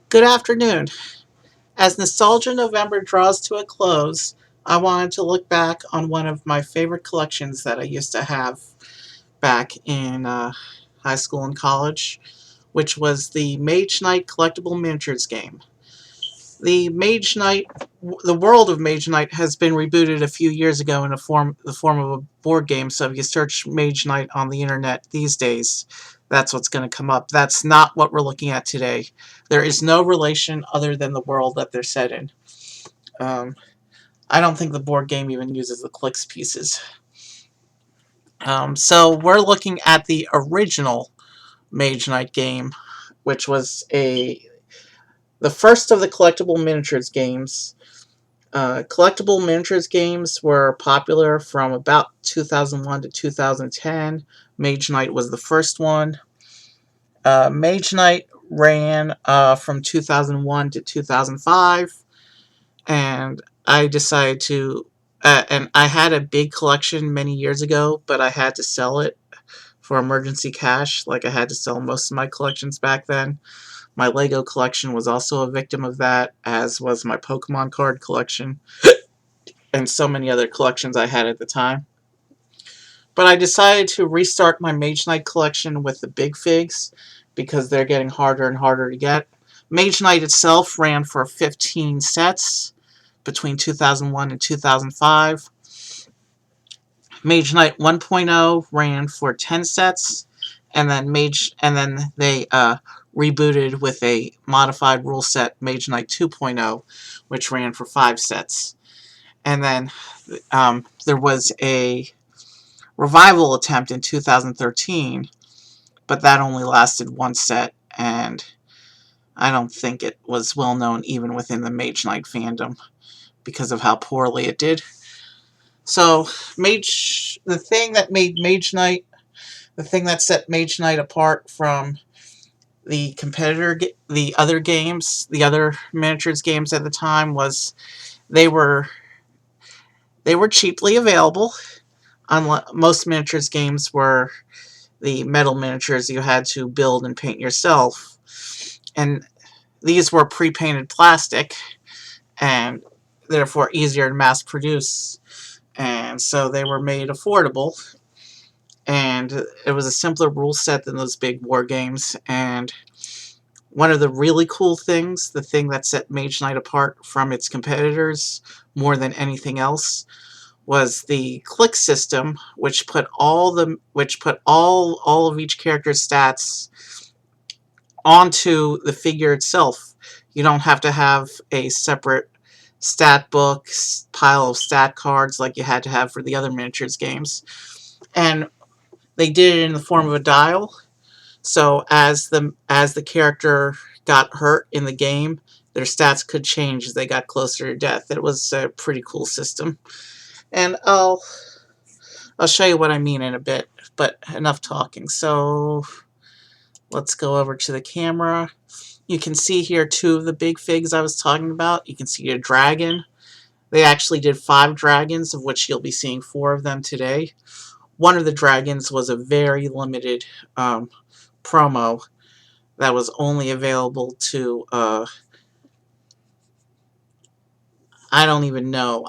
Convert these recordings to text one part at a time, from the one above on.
Good afternoon. As Nostalgia November draws to a close, I wanted to look back on one of my favorite collections that I used to have back in high school and college, which was the Mage Knight collectible miniatures game. The world of Mage Knight has been rebooted a few years ago in the form of a board game. So if you search Mage Knight on the internet these days, that's what's going to come up. That's not what we're looking at today. There is no relation other than the world that they're set in. Um, I don't think the board game even uses the clicks pieces. So we're looking at the original Mage Knight game, which was the first of the collectible miniatures games. Collectible miniatures games were popular from about 2001 to 2010. Mage Knight was the first one. Mage Knight ran from 2001 to 2005, and I decided to. And I had a big collection many years ago, but I had to sell it for emergency cash. Like I had to sell most of my collections back then. My Lego collection was also a victim of that, as was my Pokemon card collection and so many other collections I had at the time. But I decided to restart my Mage Knight collection with the big figs because they're getting harder and harder to get. Mage Knight itself ran for 15 sets between 2001 and 2005. Mage Knight 1.0 ran for 10 sets, and then they rebooted with a modified rule set, Mage Knight 2.0, which ran for 5 sets. And then there was a revival attempt in 2013, but that only lasted one set, and I don't think it was well known even within the Mage Knight fandom because of how poorly it did. So, the thing that made Mage Knight, the thing that set Mage Knight apart from the other games, the other miniatures games at the time was they were they were cheaply available. Unlike most miniatures games were the metal miniatures you had to build and paint yourself, and these were pre-painted plastic and therefore easier to mass produce, and so they were made affordable, and it was a simpler rule set than those big war games. And one of the really cool things, the thing that set Mage Knight apart from its competitors more than anything else, was the click system, which put all of each character's stats onto the figure itself. You don't have to have a separate stat book pile of stat cards like you had to have for the other miniatures games. And they did it in the form of a dial. So as the character got hurt in the game, their stats could change as they got closer to death. It was a pretty cool system. And I'll show you what I mean in a bit, but enough talking. So let's go over to the camera. You can see here two of the big figs I was talking about. You can see a dragon. They actually did 5 dragons, of which you'll be seeing 4 of them today. One of the dragons was a very limited promo that was only available to, I don't even know.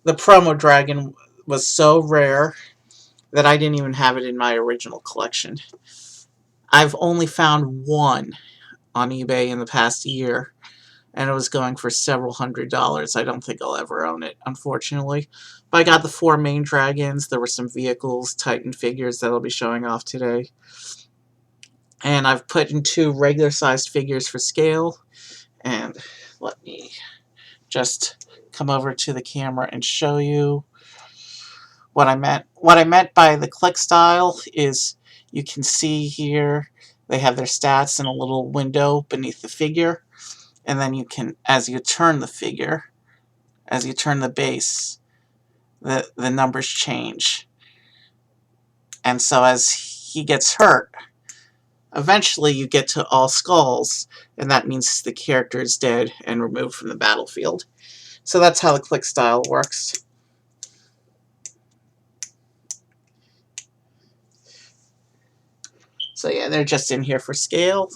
The promo dragon was so rare that I didn't even have it in my original collection. I've only found one on eBay in the past year, and it was going for several $100s. I don't think I'll ever own it, unfortunately. But I got the 4 main dragons. There were some vehicles, Titan figures that I'll be showing off today. And I've put in 2 regular-sized figures for scale. And let me just come over to the camera and show you what I meant. What I meant by the click style is you can see here they have their stats in a little window beneath the figure. And then you can, as you turn the figure, as you turn the base, the numbers change. And so as he gets hurt, eventually you get to all skulls, and that means the character is dead and removed from the battlefield. So that's how the click style works. So yeah, they're just in here for scale.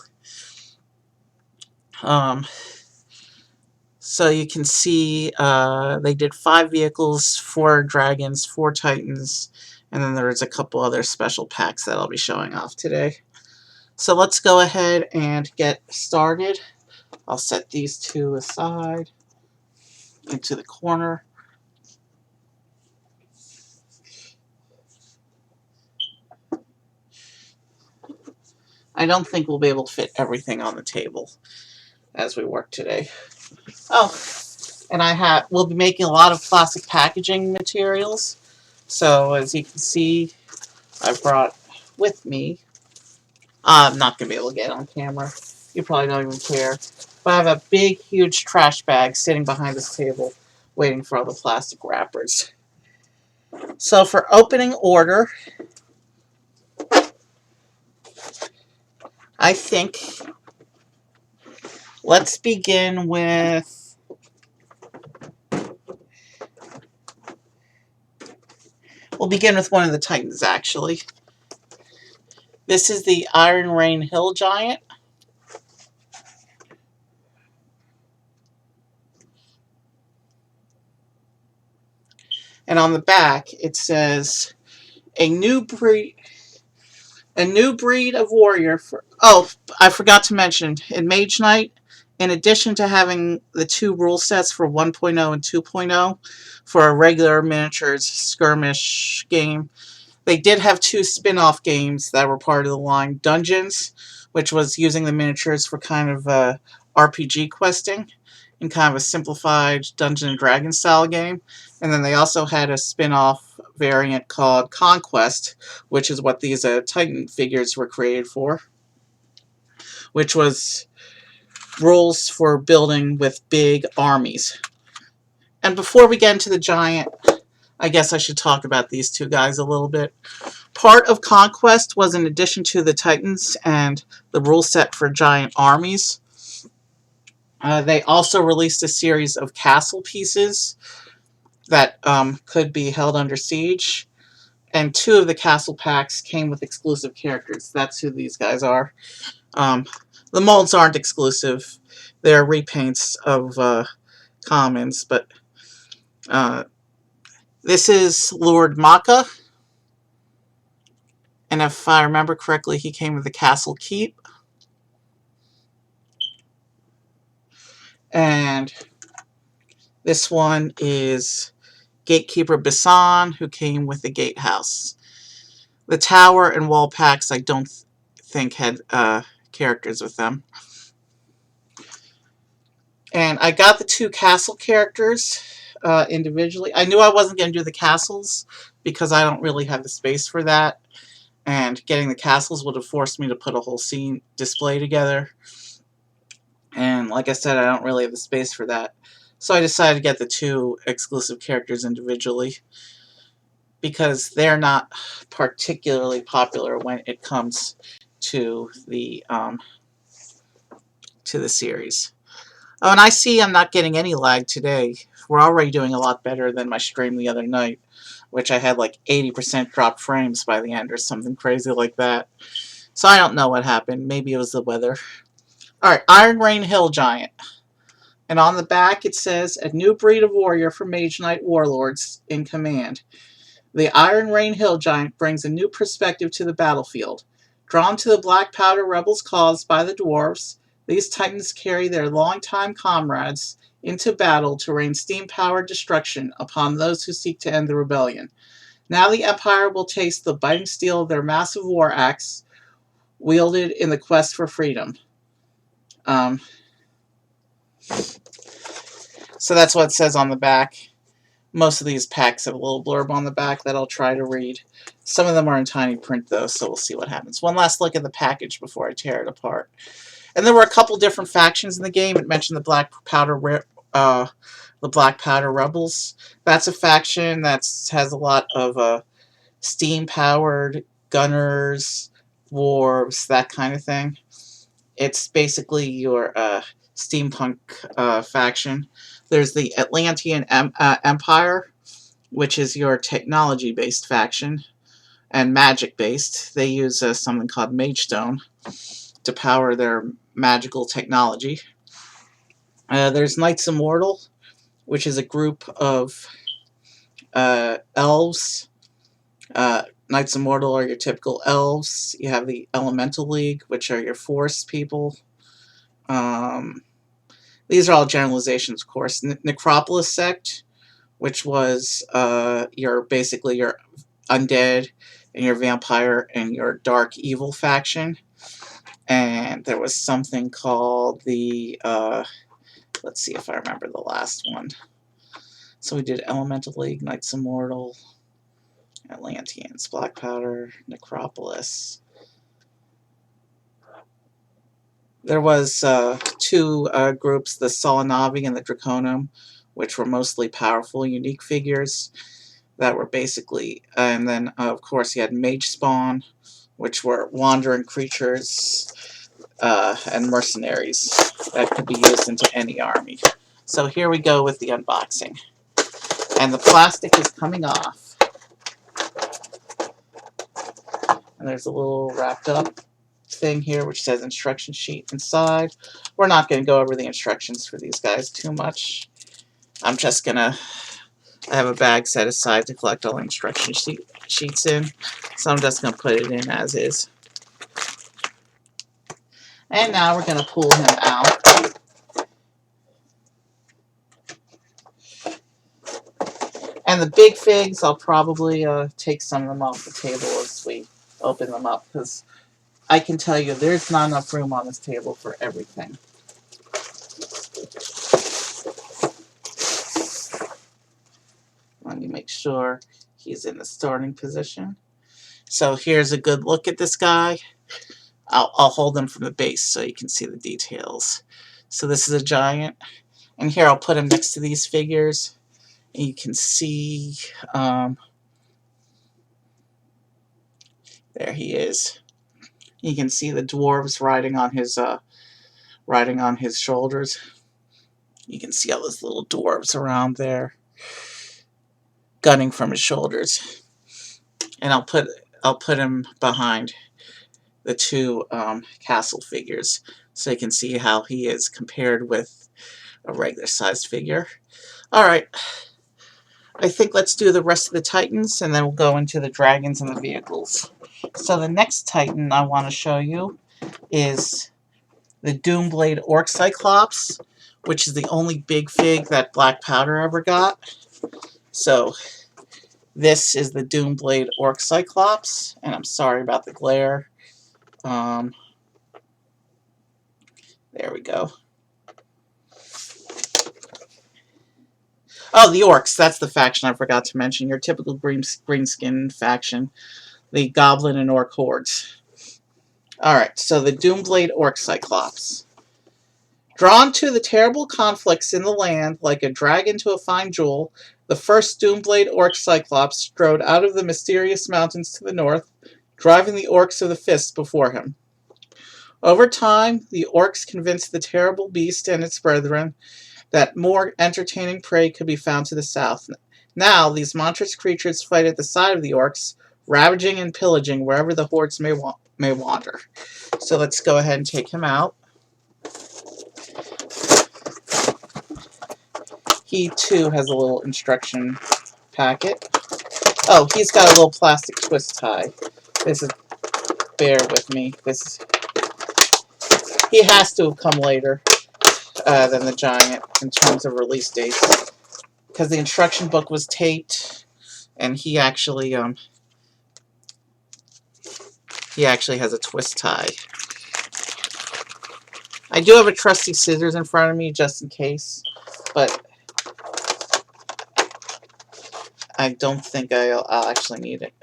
Um, so you can see they did 5 vehicles, 4 dragons, 4 titans, and then there's a couple other special packs that I'll be showing off today. So let's go ahead and get started. I'll set these two aside into the corner. I don't think we'll be able to fit everything on the table as we work today. Oh, and we'll be making a lot of plastic packaging materials. So as you can see, I brought with me, I'm not going to be able to get it on camera. You probably don't even care. But I have a big, huge trash bag sitting behind this table waiting for all the plastic wrappers. So for opening order, I think let's begin with one of the Titans, actually. This is the Iron Rain Hill Giant. And on the back, it says, a new breed of warrior for... Oh, I forgot to mention, in Mage Knight, in addition to having the 2 rule sets for 1.0 and 2.0 for a regular miniatures skirmish game, they did have 2 spin-off games that were part of the line. Dungeons, which was using the miniatures for kind of RPG questing in kind of a simplified Dungeons & Dragons style game. And then they also had a spin-off variant called Conquest, which is what these Titan figures were created for, which was rules for building with big armies. And before we get into the Giant, I guess I should talk about these 2 guys a little bit. Part of Conquest was in addition to the Titans and the rule set for giant armies. They also released a series of castle pieces that could be held under siege. And 2 of the castle packs came with exclusive characters. That's who these guys are. The molds aren't exclusive. They're repaints of commons, but this is Lord Maka. And if I remember correctly, he came with the Castle Keep. And this one is Gatekeeper Bisan, who came with the Gatehouse. The tower and wall packs I don't think had characters with them. And I got the 2 castle characters individually. I knew I wasn't going to do the castles because I don't really have the space for that. And getting the castles would have forced me to put a whole scene display together. And like I said, I don't really have the space for that. So I decided to get the 2 exclusive characters individually because they're not particularly popular when it comes to the series. Oh, and I see I'm not getting any lag today. We're already doing a lot better than my stream the other night, which I had like 80% drop frames by the end or something crazy like that. So I don't know what happened. Maybe it was the weather. Alright, Iron Rain Hill Giant. And on the back it says, a new breed of warrior for Mage Knight warlords in command. The Iron Rain Hill Giant brings a new perspective to the battlefield. Drawn to the black powder rebels caused by the dwarves, these titans carry their longtime comrades into battle to rain steam-powered destruction upon those who seek to end the rebellion. Now the Empire will taste the biting steel of their massive war axe, wielded in the quest for freedom. So that's what it says on the back. Most of these packs have a little blurb on the back that I'll try to read. Some of them are in tiny print, though, so we'll see what happens. One last look at the package before I tear it apart. And there were a couple different factions in the game. It mentioned the Black Powder Rebels. That's a faction that has a lot of steam-powered gunners, dwarves, that kind of thing. It's basically your steampunk faction. There's the Atlantean Empire, which is your technology-based faction, and magic-based. They use something called Mage Stone to power their magical technology. There's Knights Immortal, which is a group of elves. Knights Immortal are your typical elves. You have the Elemental League, which are your forest people. These are all generalizations, of course. Necropolis Sect, which was basically your undead and your vampire and your dark evil faction. And there was something called the let's see if I remember the last one. So we did Elemental League, Knights Immortal, Atlanteans, Black Powder, Necropolis. There was two groups, the Solanavi and the Draconum, which were mostly powerful, unique figures that were basically, and then of course you had Mage Spawn, which were wandering creatures and mercenaries that could be used into any army. So here we go with the unboxing. And the plastic is coming off. And there's a little wrapped up thing here which says instruction sheet inside. We're not going to go over the instructions for these guys too much. I'm just going to have a bag set aside to collect all the instruction sheets in. So I'm just going to put it in as is. And now we're going to pull him out. And the big figs, I'll probably take some of them off the table as we open them up, because I can tell you there's not enough room on this table for everything. Let me make sure he's in the starting position. So here's a good look at this guy. I'll hold him from the base so you can see the details. So this is a giant. And here I'll put him next to these figures. And you can see, there he is. You can see the dwarves riding on his shoulders. You can see all those little dwarves around there, gunning from his shoulders. And I'll put him behind the two castle figures so you can see how he is compared with a regular sized figure. Alright, I think let's do the rest of the Titans and then we'll go into the dragons and the vehicles. So the next Titan I want to show you is the Doomblade Orc Cyclops, which is the only big fig that Black Powder ever got. So this is the Doomblade Orc Cyclops, and I'm sorry about the glare. There we go. Oh, the Orcs, that's the faction I forgot to mention. Your typical green-skinned faction. The Goblin and Orc Hordes. Alright, so the Doomblade Orc Cyclops. Drawn to the terrible conflicts in the land, like a dragon to a fine jewel, the first Doomblade Orc Cyclops strode out of the mysterious mountains to the north, driving the Orcs of the Fist before him. Over time, the Orcs convinced the terrible beast and its brethren that more entertaining prey could be found to the south. Now, these monstrous creatures fight at the side of the Orcs, ravaging and pillaging wherever the hordes may wander. So let's go ahead and take him out. He, too, has a little instruction packet. Oh, he's got a little plastic twist tie. This is... bear with me. He has to have come later than the Giant in terms of release dates. Because the instruction book was taped, and he actually has a twist tie. I do have a trusty scissors in front of me just in case, but I don't think I'll actually need it.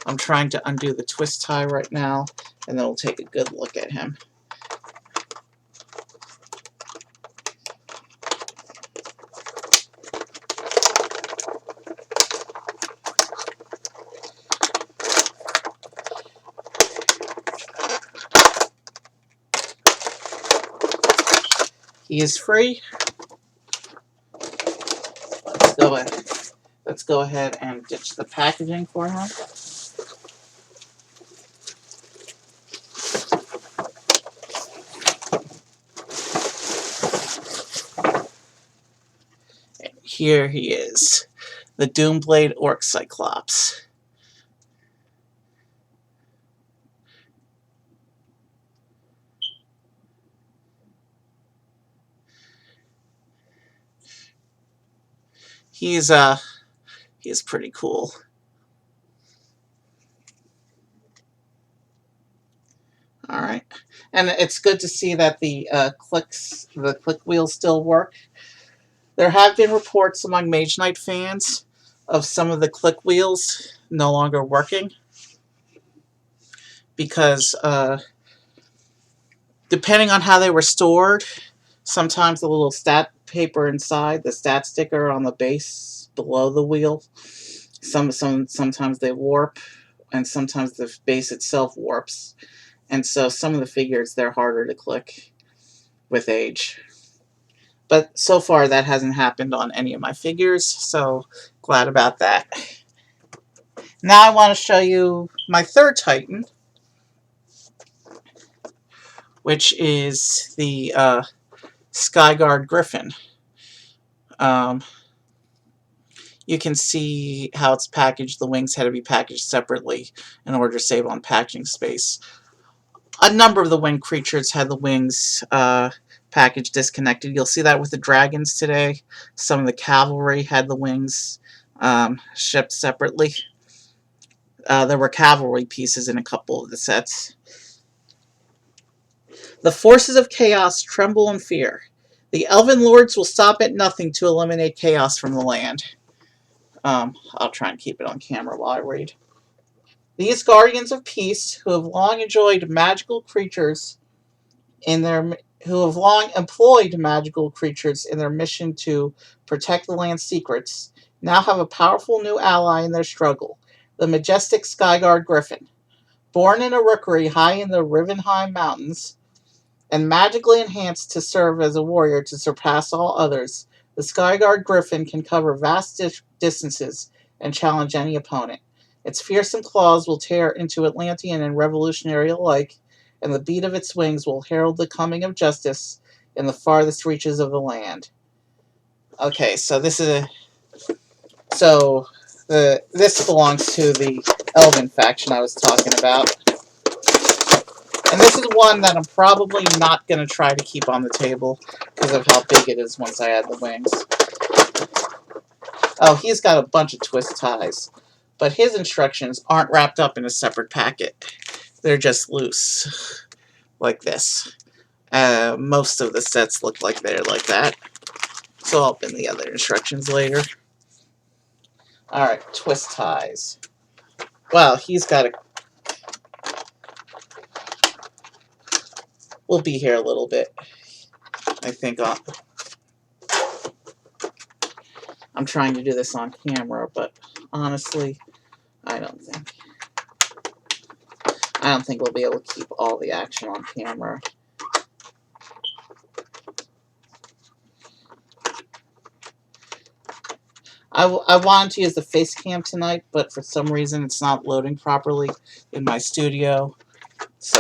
I'm trying to undo the twist tie right now, and then we'll take a good look at him. He is free. Let's go ahead and ditch the packaging for him. here he is, the Doomblade Orc Cyclops. He's pretty cool. All right, and it's good to see that the click wheels still work. There have been reports among Mage Knight fans of some of the click wheels no longer working because depending on how they were stored, sometimes the little stat paper inside, the stat sticker on the base below the wheel, sometimes they warp, and sometimes the base itself warps. And so some of the figures, they're harder to click with age. But so far that hasn't happened on any of my figures, so glad about that. Now I want to show you my third Titan, which is the Skyguard Griffin. You can see how it's packaged. The wings had to be packaged separately in order to save on packaging space. A number of the winged creatures had the wings packaged disconnected. You'll see that with the dragons today. Some of the cavalry had the wings shipped separately. There were cavalry pieces in a couple of the sets. The forces of chaos tremble in fear. The elven lords will stop at nothing to eliminate chaos from the land. I'll try and keep it on camera while I read. These guardians of peace, who have long employed magical creatures in their mission to protect the land's secrets, now have a powerful new ally in their struggle: the majestic Skyguard Griffin. Born in a rookery high in the Rivenheim Mountains, and magically enhanced to serve as a warrior to surpass all others, the Skyguard Griffin can cover vast distances and challenge any opponent. Its fearsome claws will tear into Atlantean and revolutionary alike, and the beat of its wings will herald the coming of justice in the farthest reaches of the land. Okay, so this belongs to the Elven faction I was talking about. And this is one that I'm probably not going to try to keep on the table because of how big it is once I add the wings. Oh, he's got a bunch of twist ties, but his instructions aren't wrapped up in a separate packet. They're just loose, like this. Most of the sets look like they're like that, so I'll pin the other instructions later. Alright, twist ties. Wow, he's got a... We'll be here a little bit, I think. I'm trying to do this on camera, but honestly, I don't think we'll be able to keep all the action on camera. I wanted to use the face cam tonight, but for some reason it's not loading properly in my studio. So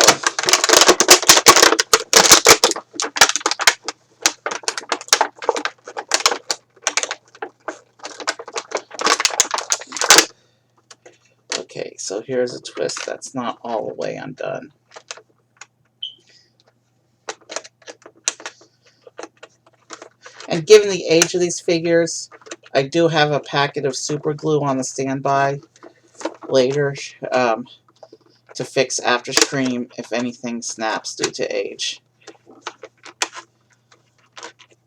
okay, so here's a twist that's not all the way undone. And given the age of these figures, I do have a packet of super glue on the standby later to fix after stream if anything snaps due to age.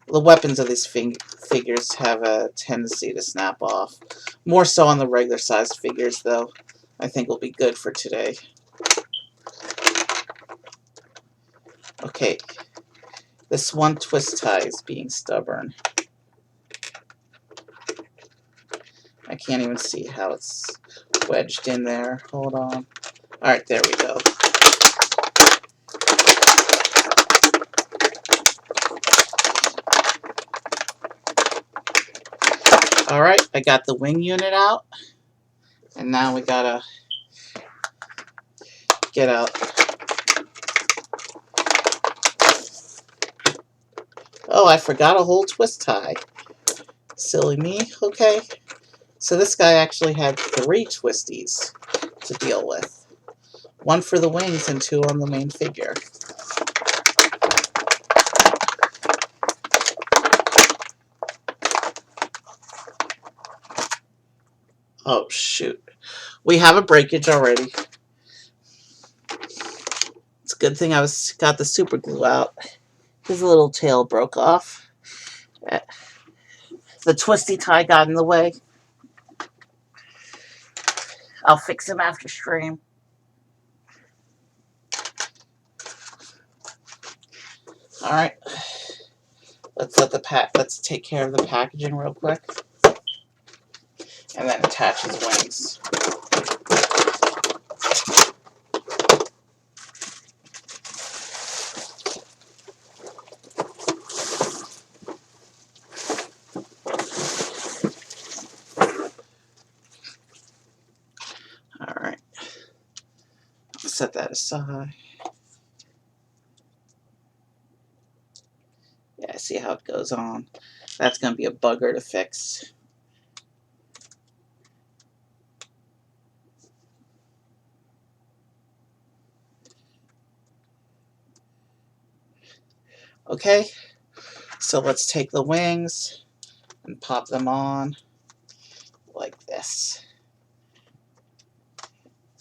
The weapons of these figures have a tendency to snap off. More so on the regular sized figures, though. I think will be good for today. Okay. This one twist tie is being stubborn. I can't even see how it's wedged in there. Hold on. Alright, there we go. Alright, I got the wing unit out. And now we gotta get out. Oh, I forgot a whole twist tie. Silly me. Okay. So this guy actually had 3 twisties to deal with. 1 for the wings and 2 on the main figure. Oh, shoot. We have a breakage already. It's a good thing I got the super glue out. His little tail broke off. The twisty tie got in the way. I'll fix him after stream. Alright. Let's take care of the packaging real quick. And then attach his wings. Alright. Set that aside. Yeah, see how it goes on. That's going to be a bugger to fix. Okay, so let's take the wings and pop them on like this.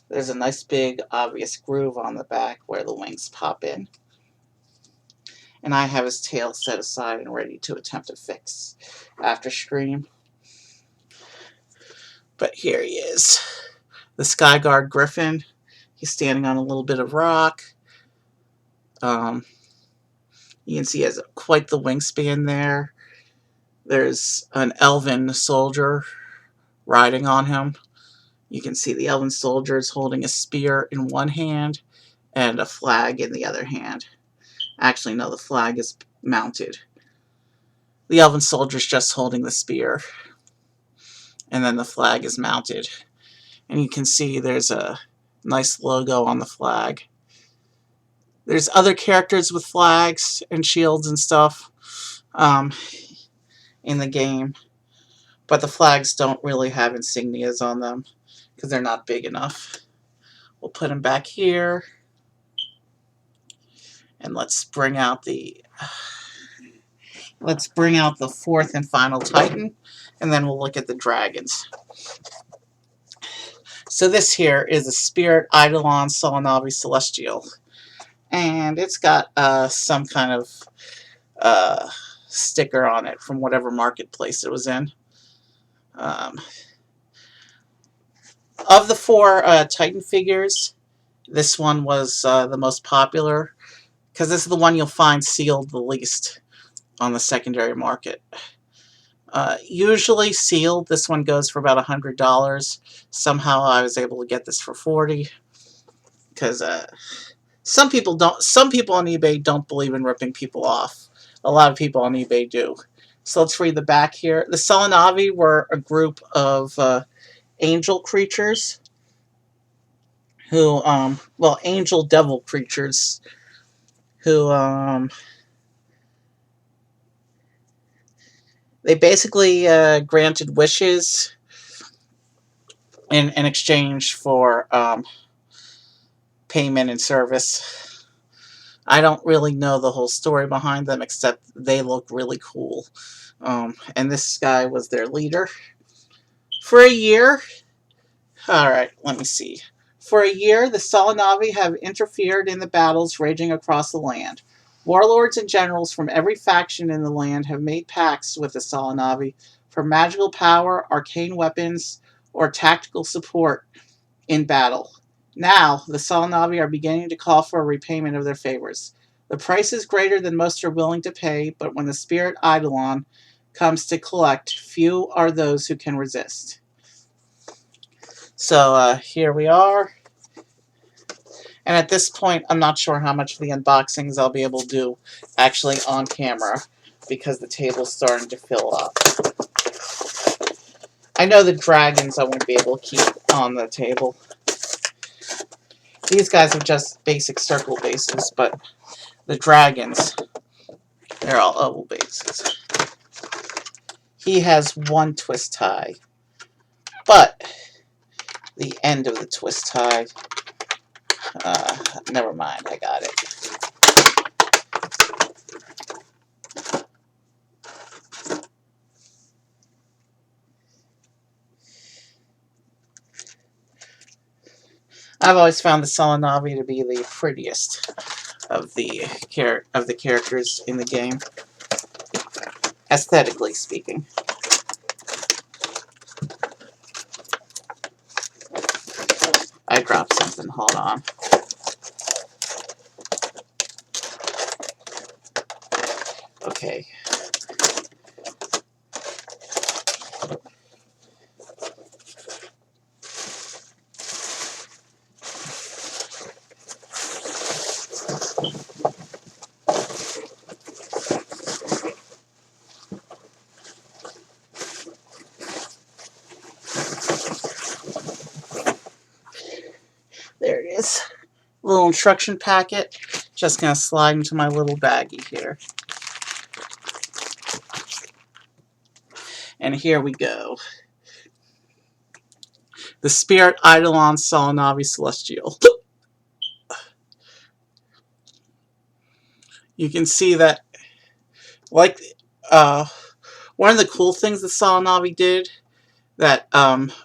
There's a nice big obvious groove on the back where the wings pop in. And I have his tail set aside and ready to attempt to fix after stream. But here he is. The Skyguard Griffin. He's standing on a little bit of rock. You can see he has quite the wingspan there. There's an elven soldier riding on him. You can see the elven soldier is holding a spear in one hand and a flag in the other hand. Actually, no, the flag is mounted. The elven soldier is just holding the spear, and then the flag is mounted. And you can see there's a nice logo on the flag. There's other characters with flags and shields and stuff in the game, but the flags don't really have insignias on them because they're not big enough. We'll put them back here, and let's bring out the 4th and final Titan, and then we'll look at the dragons. So this here is a Spirit Eidolon Solanavi Celestial, and it's got some kind of sticker on it from whatever marketplace it was in. Of the 4 Titan figures, this one was the most popular, because this is the one you'll find sealed the least on the secondary market. Usually sealed, this one goes for about $100. Somehow I was able to get this for $40, because some people on eBay don't believe in ripping people off. A lot of people on eBay do. So let's read the back here. The Solanavi were a group of angel creatures who, angel devil creatures who, they basically granted wishes in exchange for payment and service. I don't really know the whole story behind them, except they look really cool. And this guy was their leader. For a year, alright, let me see. For a year, the Solanavi have interfered in the battles raging across the land. Warlords and generals from every faction in the land have made pacts with the Solanavi for magical power, arcane weapons, or tactical support in battle. Now, the Solanavi are beginning to call for a repayment of their favors. The price is greater than most are willing to pay, but when the Spirit Eidolon comes to collect, few are those who can resist. So, here we are. And at this point, I'm not sure how much of the unboxings I'll be able to do actually on camera, because the table's starting to fill up. I know the dragons I won't be able to keep on the table. These guys are just basic circle bases, but the dragons, they're all oval bases. he has one twist tie. But the end of the twist tie, never mind, I got it. I've always found the Solanavi to be the prettiest of the characters in the game, aesthetically speaking. I dropped something. Hold on. Okay. There it is. Little instruction packet. Just gonna slide into my little baggie here. And here we go. The Spirit Eidolon Solanavi Celestial. You can see that, like, one of the cool things that Solanavi did that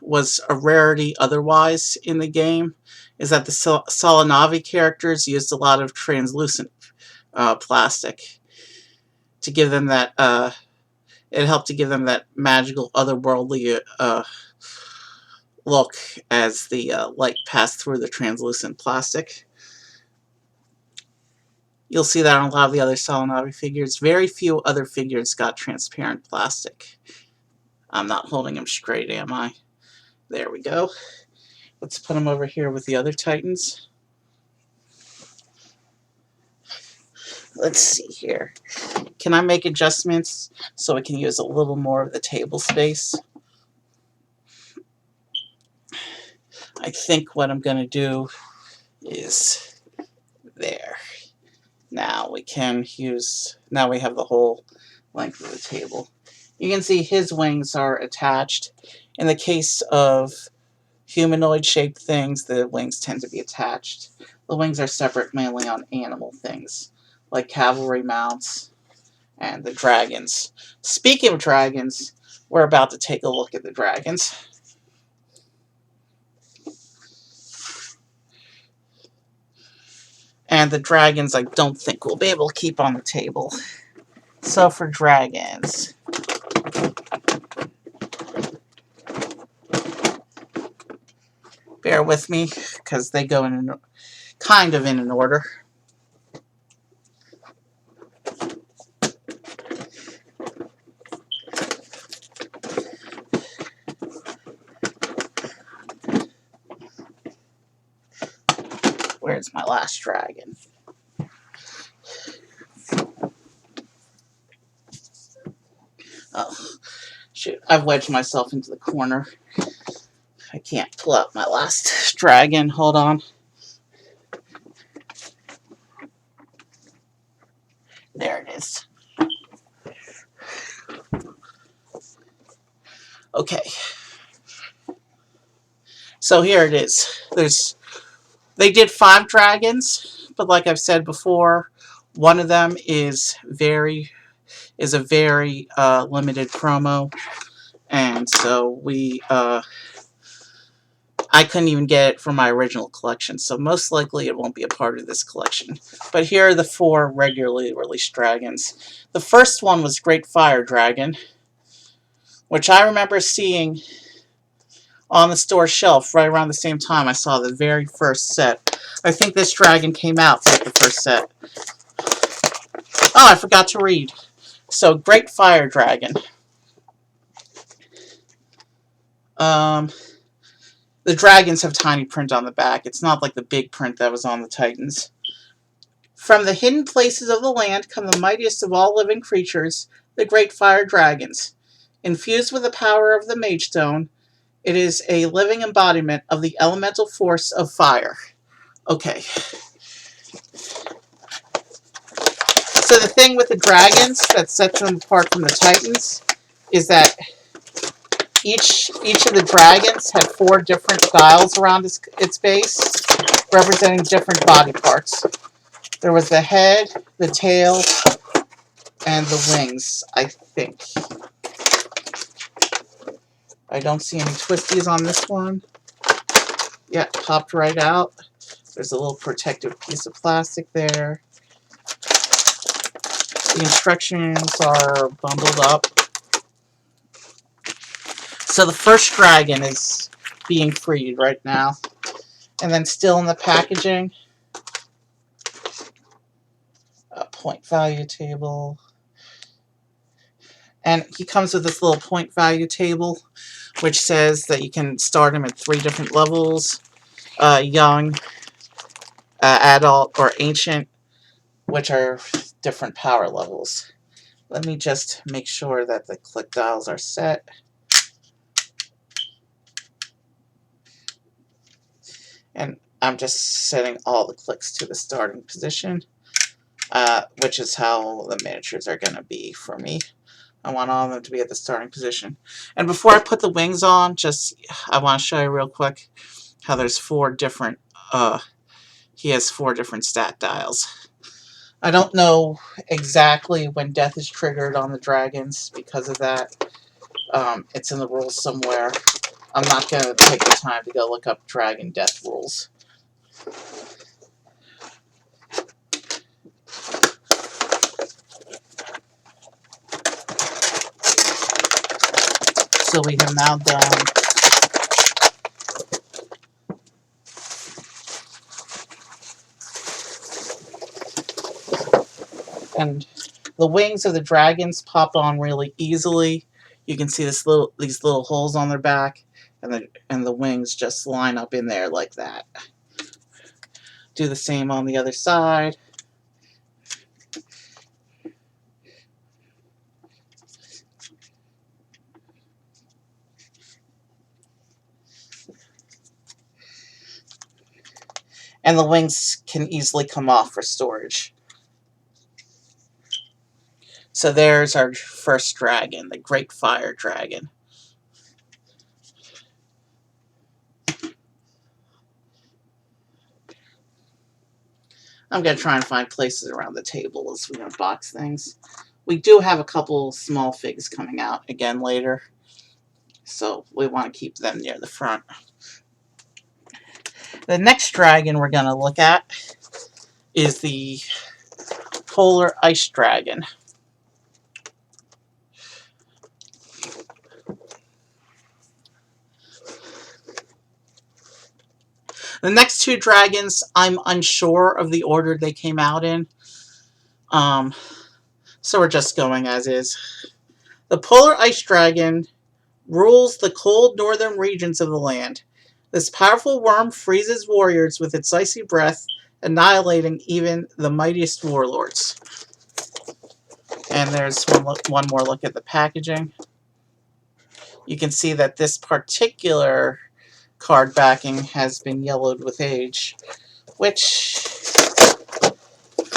was a rarity otherwise in the game is that the Solanavi characters used a lot of translucent plastic to give them that, it helped to give them that magical, otherworldly look as the light passed through the translucent plastic. You'll see that on a lot of the other Solanavi figures. Very few other figures got transparent plastic. I'm not holding them straight, am I? There we go. Let's put them over here with the other Titans. Let's see here. Can I make adjustments so we can use a little more of the table space? I think what I'm going to do is there. Now we can use, now we have the whole length of the table. You can see his wings are attached. In the case of humanoid-shaped things, the wings tend to be attached. The wings are separate mainly on animal things, like cavalry mounts and the dragons. Speaking of dragons, we're about to take a look at the dragons. And the dragons I don't think we'll be able to keep on the table. So for dragons, bear with me because they go in kind of in an order. Where's my last dragon? Oh, shoot. I've wedged myself into the corner. I can't pull out my last dragon. Hold on. There it is. Okay. So here it is. They did 5 dragons, but like I've said before, one of them is a very limited promo, and so I couldn't even get it from my original collection, so most likely it won't be a part of this collection. But here are the 4 regularly released dragons. The first one was Great Fire Dragon, which I remember seeing on the store shelf right around the same time I saw the very first set. I think this dragon came out with the first set. Oh, I forgot to read. So, Great Fire Dragon. The dragons have tiny print on the back. It's not like the big print that was on the Titans. From the hidden places of the land come the mightiest of all living creatures, the Great Fire Dragons. Infused with the power of the Mage Stone, it is a living embodiment of the elemental force of fire. Okay. So the thing with the dragons that sets them apart from the Titans is that each of the dragons had 4 different dials around its base, representing different body parts. There was the head, the tail, and the wings, I think. I don't see any twisties on this one. Yeah, popped right out. There's a little protective piece of plastic there. The instructions are bundled up. So the first dragon is being freed right now. And then still in the packaging, a point value table. And he comes with this little point value table, which says that you can start him at 3 different levels. Young, adult, or ancient, which are different power levels. Let me just make sure that the click dials are set. And I'm just setting all the clicks to the starting position, which is how the miniatures are going to be for me. I want all of them to be at the starting position. And before I put the wings on, I want to show you real quick how there's 4 different, he has 4 different stat dials. I don't know exactly when death is triggered on the dragons because of that. It's in the rules somewhere. I'm not going to take the time to go look up dragon death rules. So we have now done and the wings of the dragons pop on really easily. You can see these little holes on their back, and the wings just line up in there like that. Do the same on the other side. And the wings can easily come off for storage. So there's our first dragon, the Great Fire Dragon. I'm going to try and find places around the table as we unbox things. We do have a couple small figs coming out again later, so we want to keep them near the front. The next dragon we're going to look at is the Polar Ice Dragon. The next 2 dragons, I'm unsure of the order they came out in. So we're just going as is. The Polar Ice Dragon rules the cold northern regions of the land. This powerful worm freezes warriors with its icy breath, annihilating even the mightiest warlords. And there's one more look at the packaging. You can see that this particular card backing has been yellowed with age, which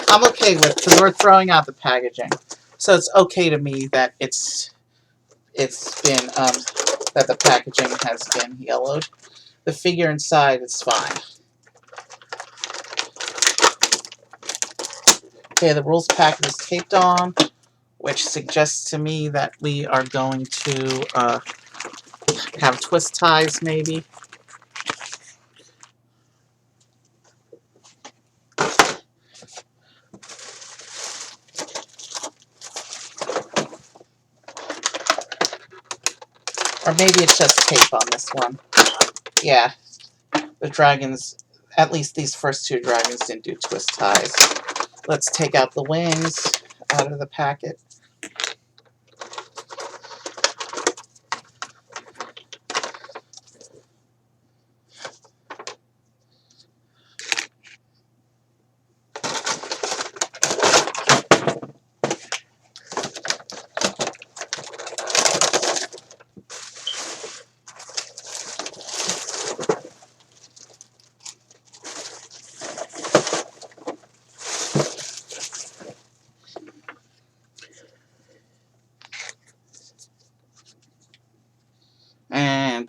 I'm okay with because we're throwing out the packaging. So it's okay to me that it's been that the packaging has been yellowed. The figure inside is fine. Okay, the rules packet is taped on, which suggests to me that we are going to have twist ties, maybe. Or maybe it's just tape on this one. Yeah, the dragons, at least these first 2 dragons, didn't do twist ties. Let's take out the wings out of the packet.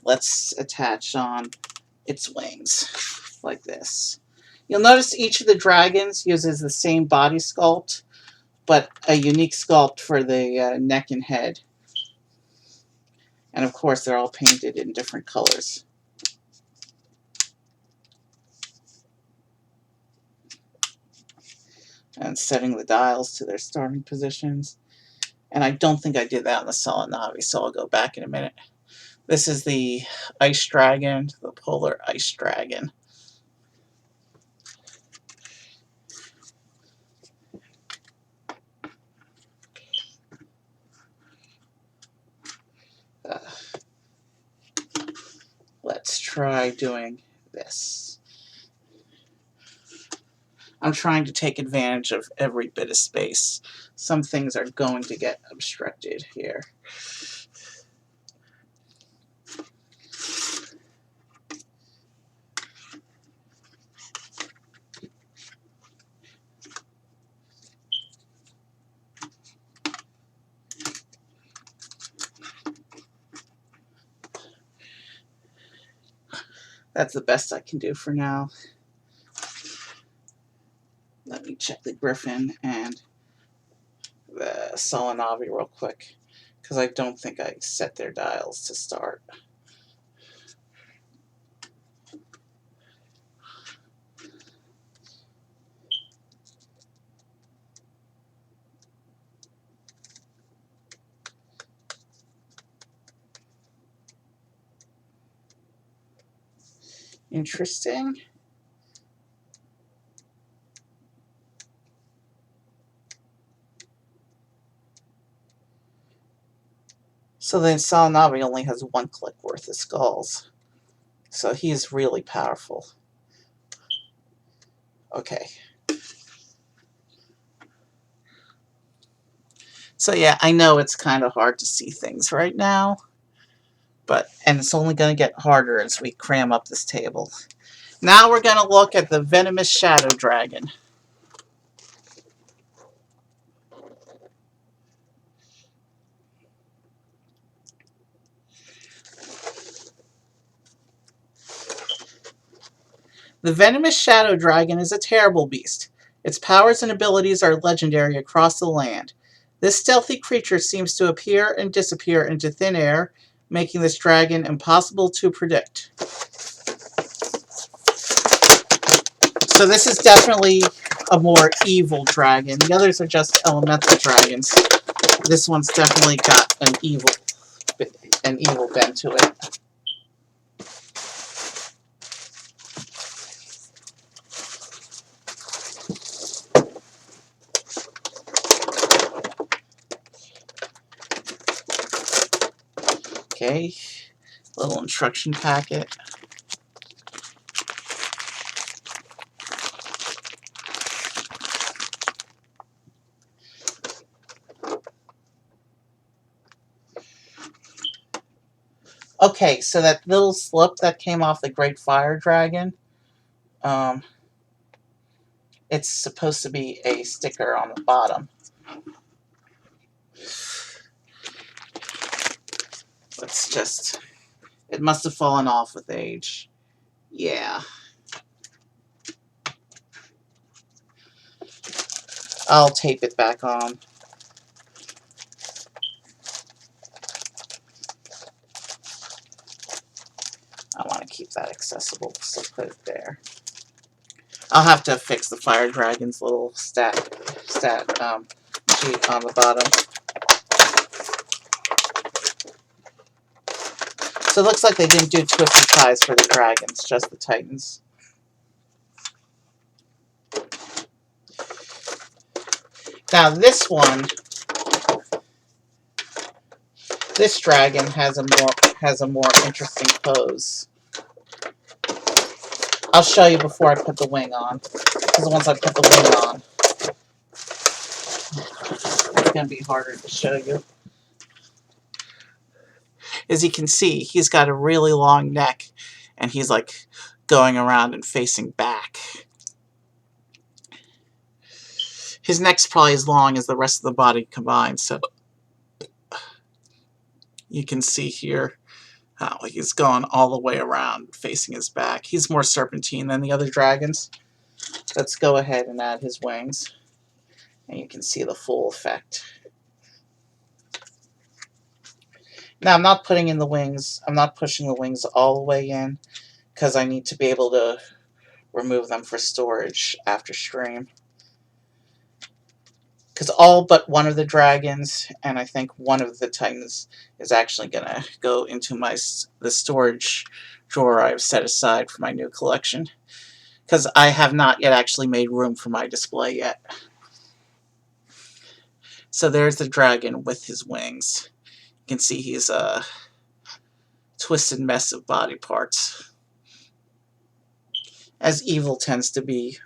let's attach on its wings like this. You'll notice each of the dragons uses the same body sculpt, but a unique sculpt for the neck and head. And of course, they're all painted in different colors. And setting the dials to their starting positions. And I don't think I did that on the solid Navi, so I'll go back in a minute. This is the ice dragon, the polar ice dragon. Let's try doing this. I'm trying to take advantage of every bit of space. Some things are going to get obstructed here. That's the best I can do for now. Let me check the Griffin and the Solanavi real quick, because I don't think I set their dials to start. Interesting. So then Salanavi only has 1 click worth of skulls. So he's really powerful. Okay. So yeah, I know it's kind of hard to see things right now. And it's only going to get harder as we cram up this table. Now we're going to look at the Venomous Shadow Dragon. The Venomous Shadow Dragon is a terrible beast. Its powers and abilities are legendary across the land. This stealthy creature seems to appear and disappear into thin air, making this dragon impossible to predict. So this is definitely a more evil dragon. The others are just elemental dragons. This one's definitely got an evil bent to it. Okay, little instruction packet. Okay, so that little slip that came off the Great Fire Dragon, it's supposed to be a sticker on the bottom. Let's just... It must have fallen off with age. Yeah. I'll tape it back on. I want to keep that accessible, so put it there. I'll have to fix the Fire Dragon's little stat sheet on the bottom. So it looks like they didn't do twisted ties for the dragons, just the titans. Now this one, this dragon has a more interesting pose. I'll show you before I put the wing on, because once I put the wing on, it's going to be harder to show you. As you can see, he's got a really long neck, and he's like going around and facing back. His neck's probably as long as the rest of the body combined, so you can see here Oh, he's going all the way around, facing his back. He's more serpentine than the other dragons. Let's go ahead and add his wings, and you can see the full effect. Now, I'm not putting in the wings. I'm not pushing the wings all the way in, because I need to be able to remove them for storage after stream. Because all but one of the dragons, and I think one of the titans, is actually going to go into the storage drawer I've set aside for my new collection. Because I have not yet actually made room for my display yet. So there's the dragon with his wings. You can see he's a twisted mess of body parts, as evil tends to be.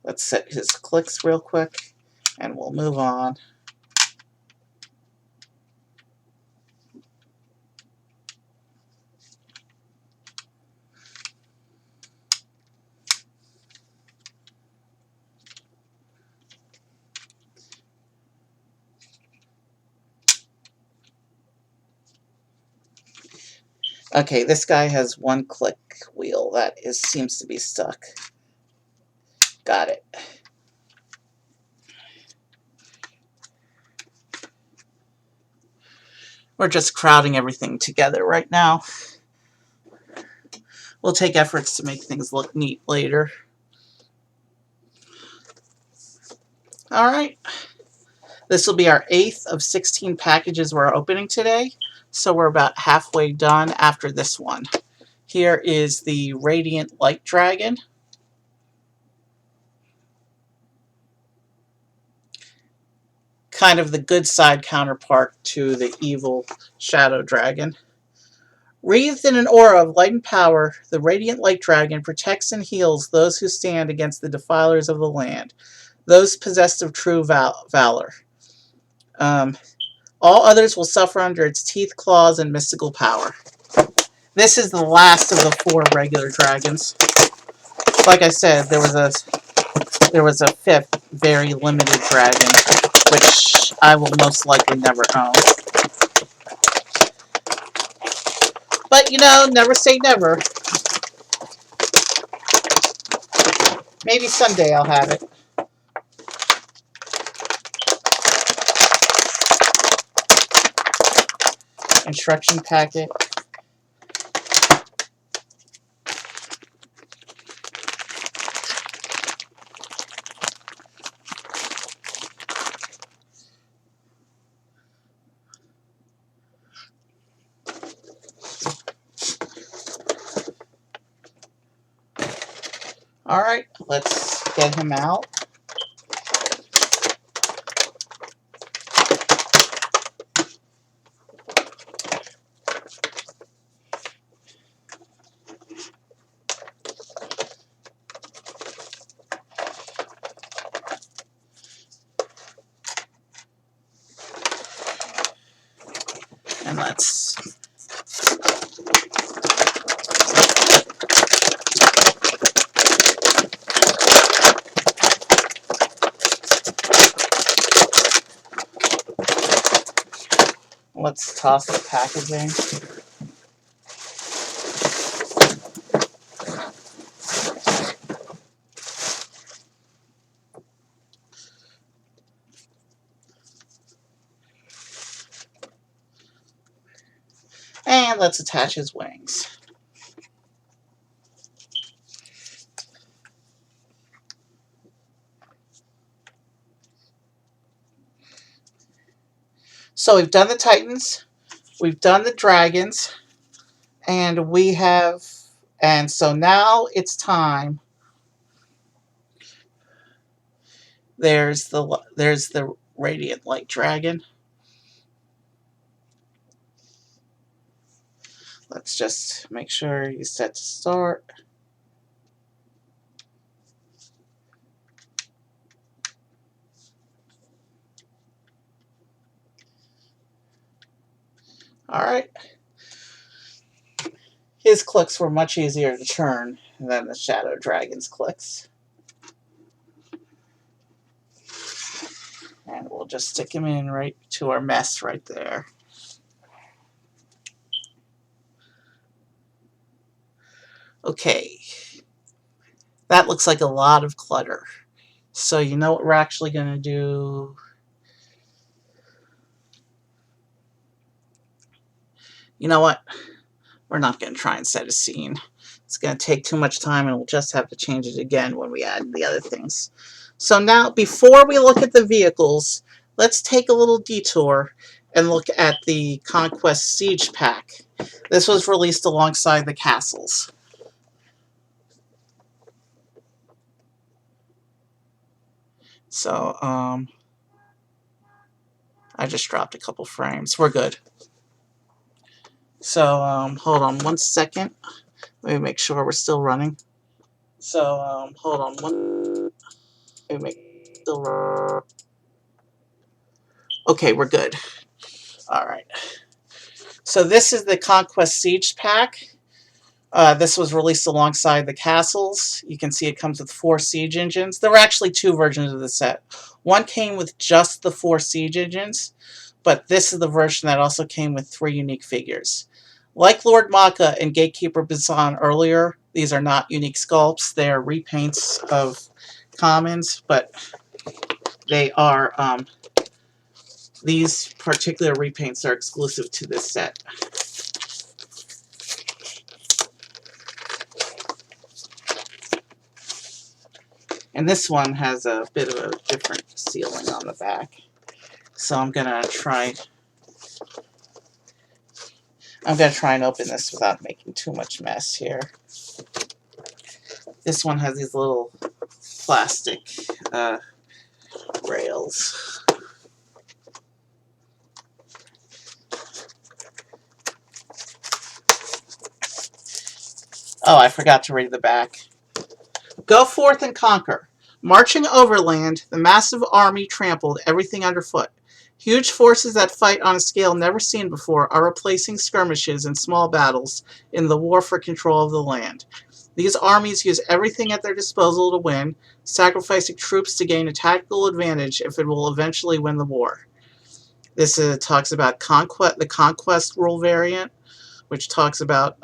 Let's set his clicks real quick, and we'll move on. Okay, this guy has one click wheel that seems to be stuck. Got it. We're just crowding everything together right now. We'll take efforts to make things look neat later. Alright. This will be our 8th of 16 packages we're opening today, so we're about halfway done after this one. Here is the Radiant Light Dragon. Kind of the good side counterpart to the evil Shadow Dragon. Wreathed in an aura of light and power, the Radiant Light Dragon protects and heals those who stand against the defilers of the land, those possessed of true valor. All others will suffer under its teeth, claws, and mystical power. This is the last of the 4 regular dragons. Like I said, there was a 5th, very limited dragon, which I will most likely never own. But, you know, never say never. Maybe someday I'll have it. Instruction packet. Alright, let's get him out. And let's toss the packaging. And let's attach his wings. So we've done the Titans, we've done the Dragons, and so now it's time. There's the Radiant Light Dragon. Let's just make sure he's set to start. Alright. His clicks were much easier to turn than the Shadow Dragon's clicks. And we'll just stick him in right to our mess right there. Okay, that looks like a lot of clutter. So you know what we're actually going to do? You know what? We're not going to try and set a scene. It's going to take too much time, and we'll just have to change it again when we add the other things. So now, before we look at the vehicles, let's take a little detour and look at the Conquest Siege Pack. This was released alongside the castles. So, I just dropped a couple frames. We're good. So, hold on one second. Let me make sure we're still running. So, hold on one. Let me make still running. Okay, we're good. All right. So this is the Conquest Siege Pack. This was released alongside the castles. You can see it comes with 4 siege engines. There were actually 2 versions of the set. One came with just the 4 siege engines, but this is the version that also came with 3 unique figures. Like Lord Maka and Gatekeeper Bazan earlier, these are not unique sculpts. They are repaints of commons, but they are, these particular repaints are exclusive to this set. And this one has a bit of a different sealing on the back. So I'm gonna try and open this without making too much mess here. This one has these little plastic rails. Oh, I forgot to read the back. Go forth and conquer. Marching overland, the massive army trampled everything underfoot. Huge forces that fight on a scale never seen before are replacing skirmishes and small battles in the war for control of the land. These armies use everything at their disposal to win, sacrificing troops to gain a tactical advantage if it will eventually win the war. This talks about the Conquest rule variant, which talks about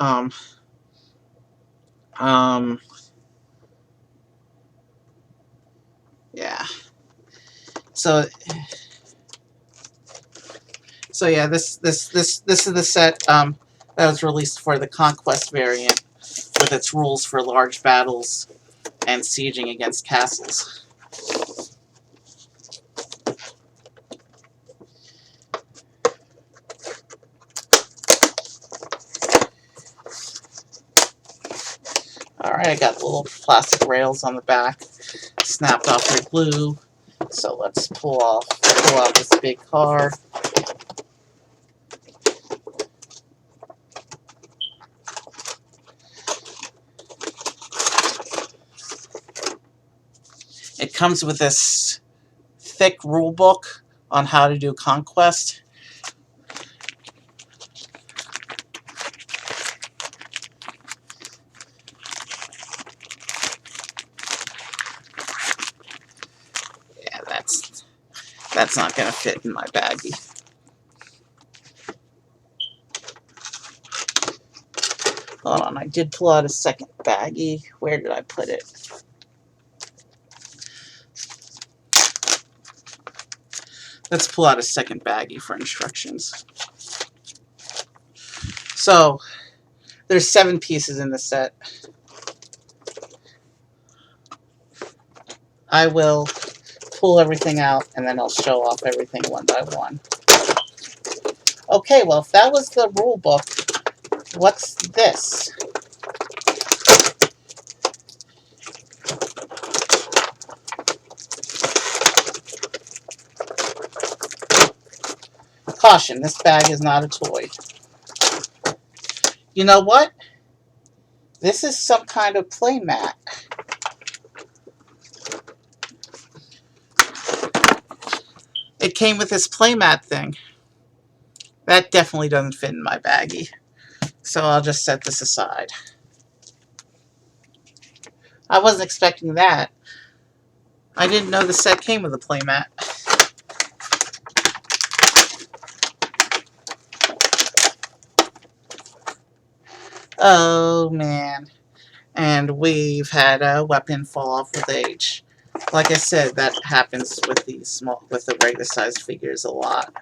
yeah. So yeah, this is the set that was released for the Conquest variant with its rules for large battles and sieging against castles. Alright, I got the little plastic rails on the back, snapped off their glue. So let's pull out this big car. It comes with this thick rule book on how to do Conquest. Yeah, that's not going to fit in my baggie. Hold on, I did pull out a second baggie. Where did I put it? Let's pull out a second baggie for instructions. So, there's 7 pieces in the set. I will pull everything out, and then I'll show off everything one by one. Okay, well, if that was the rule book, what's this? Caution, this bag is not a toy. You know what? This is some kind of play mat. It came with this playmat thing. That definitely doesn't fit in my baggie. So I'll just set this aside. I wasn't expecting that. I didn't know the set came with a playmat. Oh, man. and we've had a weapon fall off with age. Like I said, that happens with the regular sized figures a lot.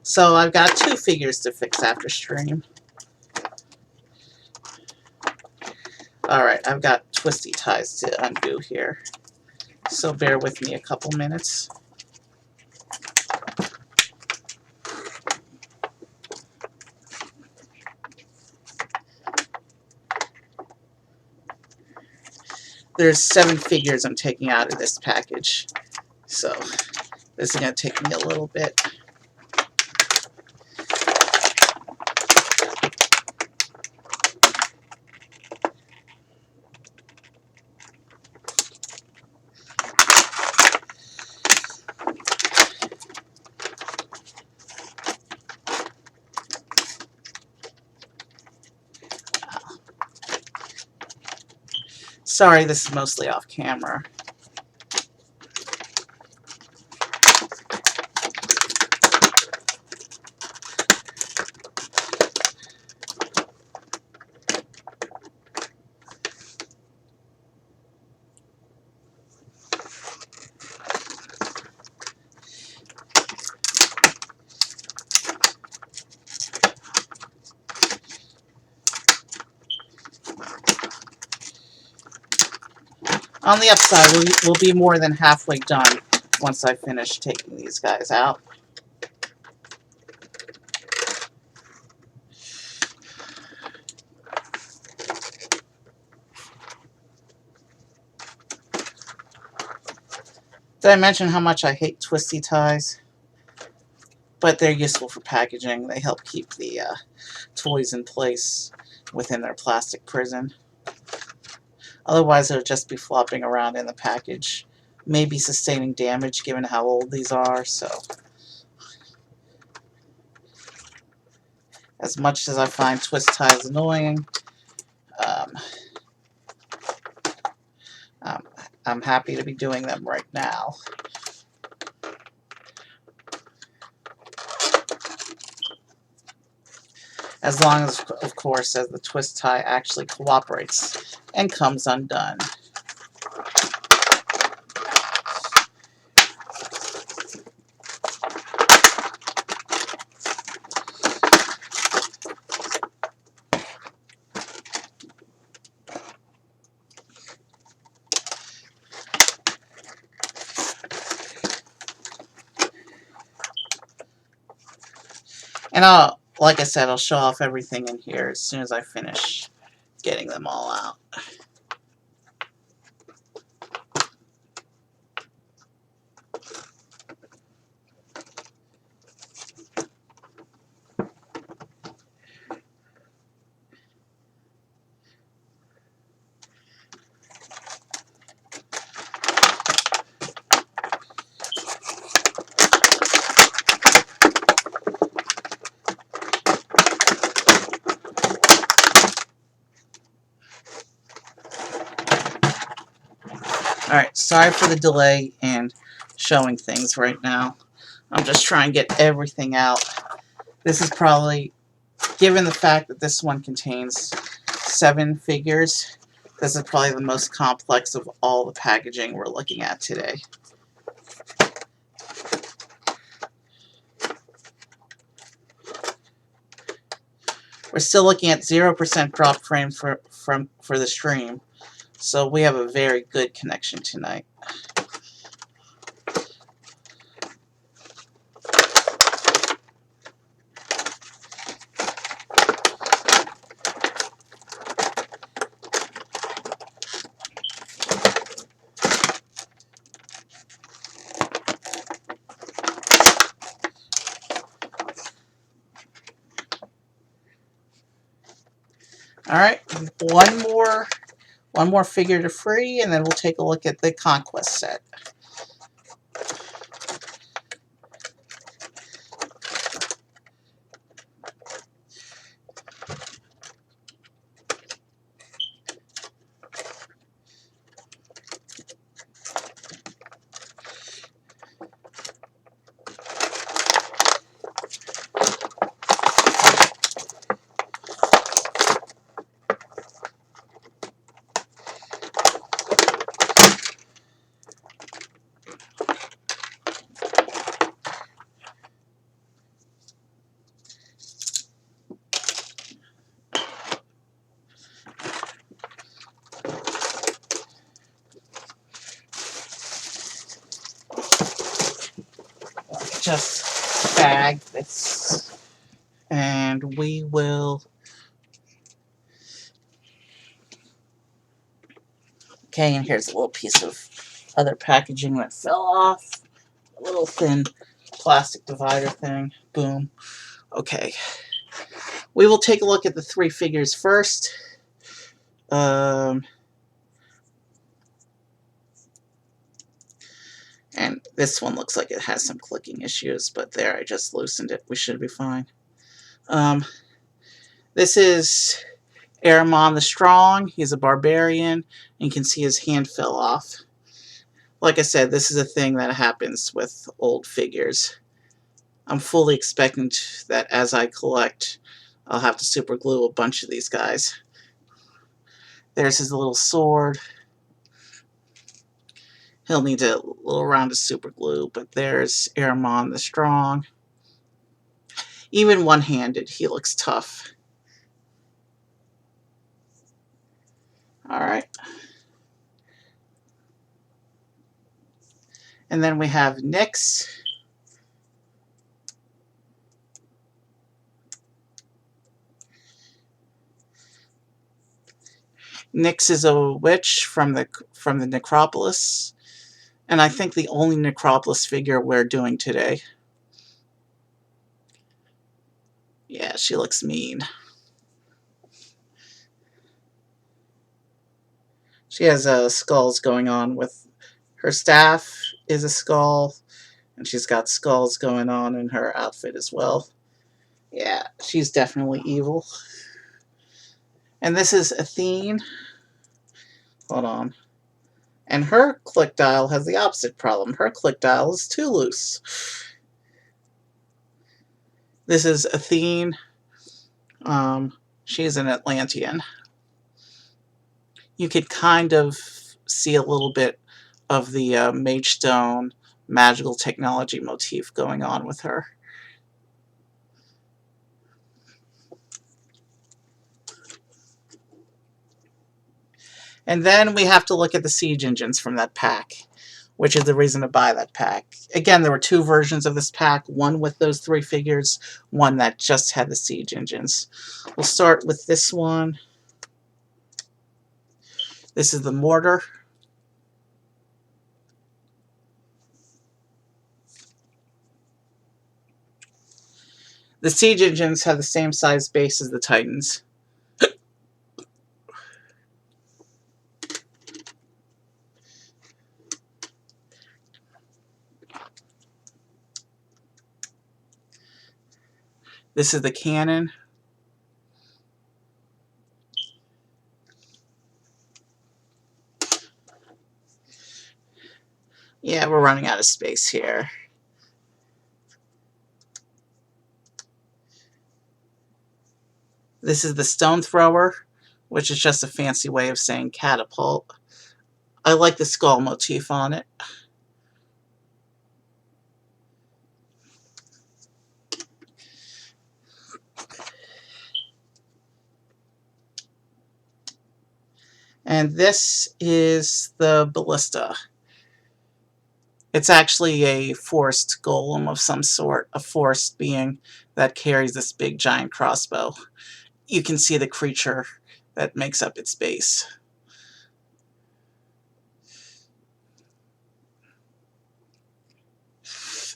So I've got 2 figures to fix after stream. Alright, I've got twisty ties to undo here. So bear with me a couple minutes. There's 7 figures I'm taking out of this package. So this is going to take me a little bit. Sorry, this is mostly off camera. On the upside, we'll be more than halfway done once I finish taking these guys out. Did I mention how much I hate twisty ties? But they're useful for packaging. They help keep the toys in place within their plastic prison. Otherwise, they'll just be flopping around in the package, maybe sustaining damage given how old these are. So, as much as I find twist ties annoying, I'm happy to be doing them right now. As long as, of course, as the twist tie actually cooperates and comes undone. And like I said, I'll show off everything in here as soon as I finish getting them all out. Alright, sorry for the delay in showing things right now. I'm just trying to get everything out. This is probably, given the fact that this one contains 7 figures, this is probably the most complex of all the packaging we're looking at today. We're still looking at 0% drop frames for the stream, so we have a very good connection tonight. Alright, one more figure to free, and then we'll take a look at the Conquest set. just bag this, and we will... Okay, and here's a little piece of other packaging that fell off. A little thin plastic divider thing. Boom. Okay. We will take a look at the 3 figures first. And this one looks like it has some clicking issues, but there, I just loosened it. We should be fine. This is Aramon the Strong. He's a barbarian, and you can see his hand fell off. Like I said, this is a thing that happens with old figures. I'm fully expecting that as I collect, I'll have to super glue a bunch of these guys. There's his little sword. He'll need a little round of super glue, but there's Aramon the Strong. Even one-handed, he looks tough. Alright. And then we have Nyx. Nyx is a witch from the Necropolis, and I think the only Necropolis figure we're doing today. Yeah, she looks mean. She has skulls going on with her staff is a skull, and she's got skulls going on in her outfit as well. Yeah, she's definitely evil. And this is Athene. Hold on. And her click dial has the opposite problem. Her click dial is too loose. This is Athene. She's an Atlantean. You could kind of see a little bit of the Mage Stone magical technology motif going on with her. And then we have to look at the siege engines from that pack, which is the reason to buy that pack. Again, there were 2 versions of this pack, one with those 3 figures, one that just had the siege engines. We'll start with this one. This is the mortar. The siege engines have the same size base as the Titans. This is the cannon. Yeah, we're running out of space here. This is the stone thrower, which is just a fancy way of saying catapult. I like the skull motif on it. And this is the ballista. It's actually a forest golem of some sort, a forest being that carries this big giant crossbow. You can see the creature that makes up its base.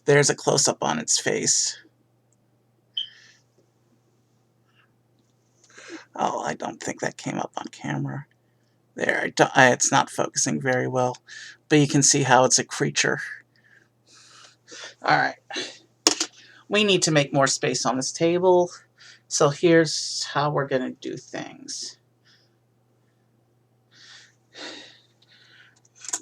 There's a close-up on its face. Oh, I don't think that came up on camera. There, it's not focusing very well, but you can see how it's a creature. Alright. We need to make more space on this table, so here's how we're going to do things.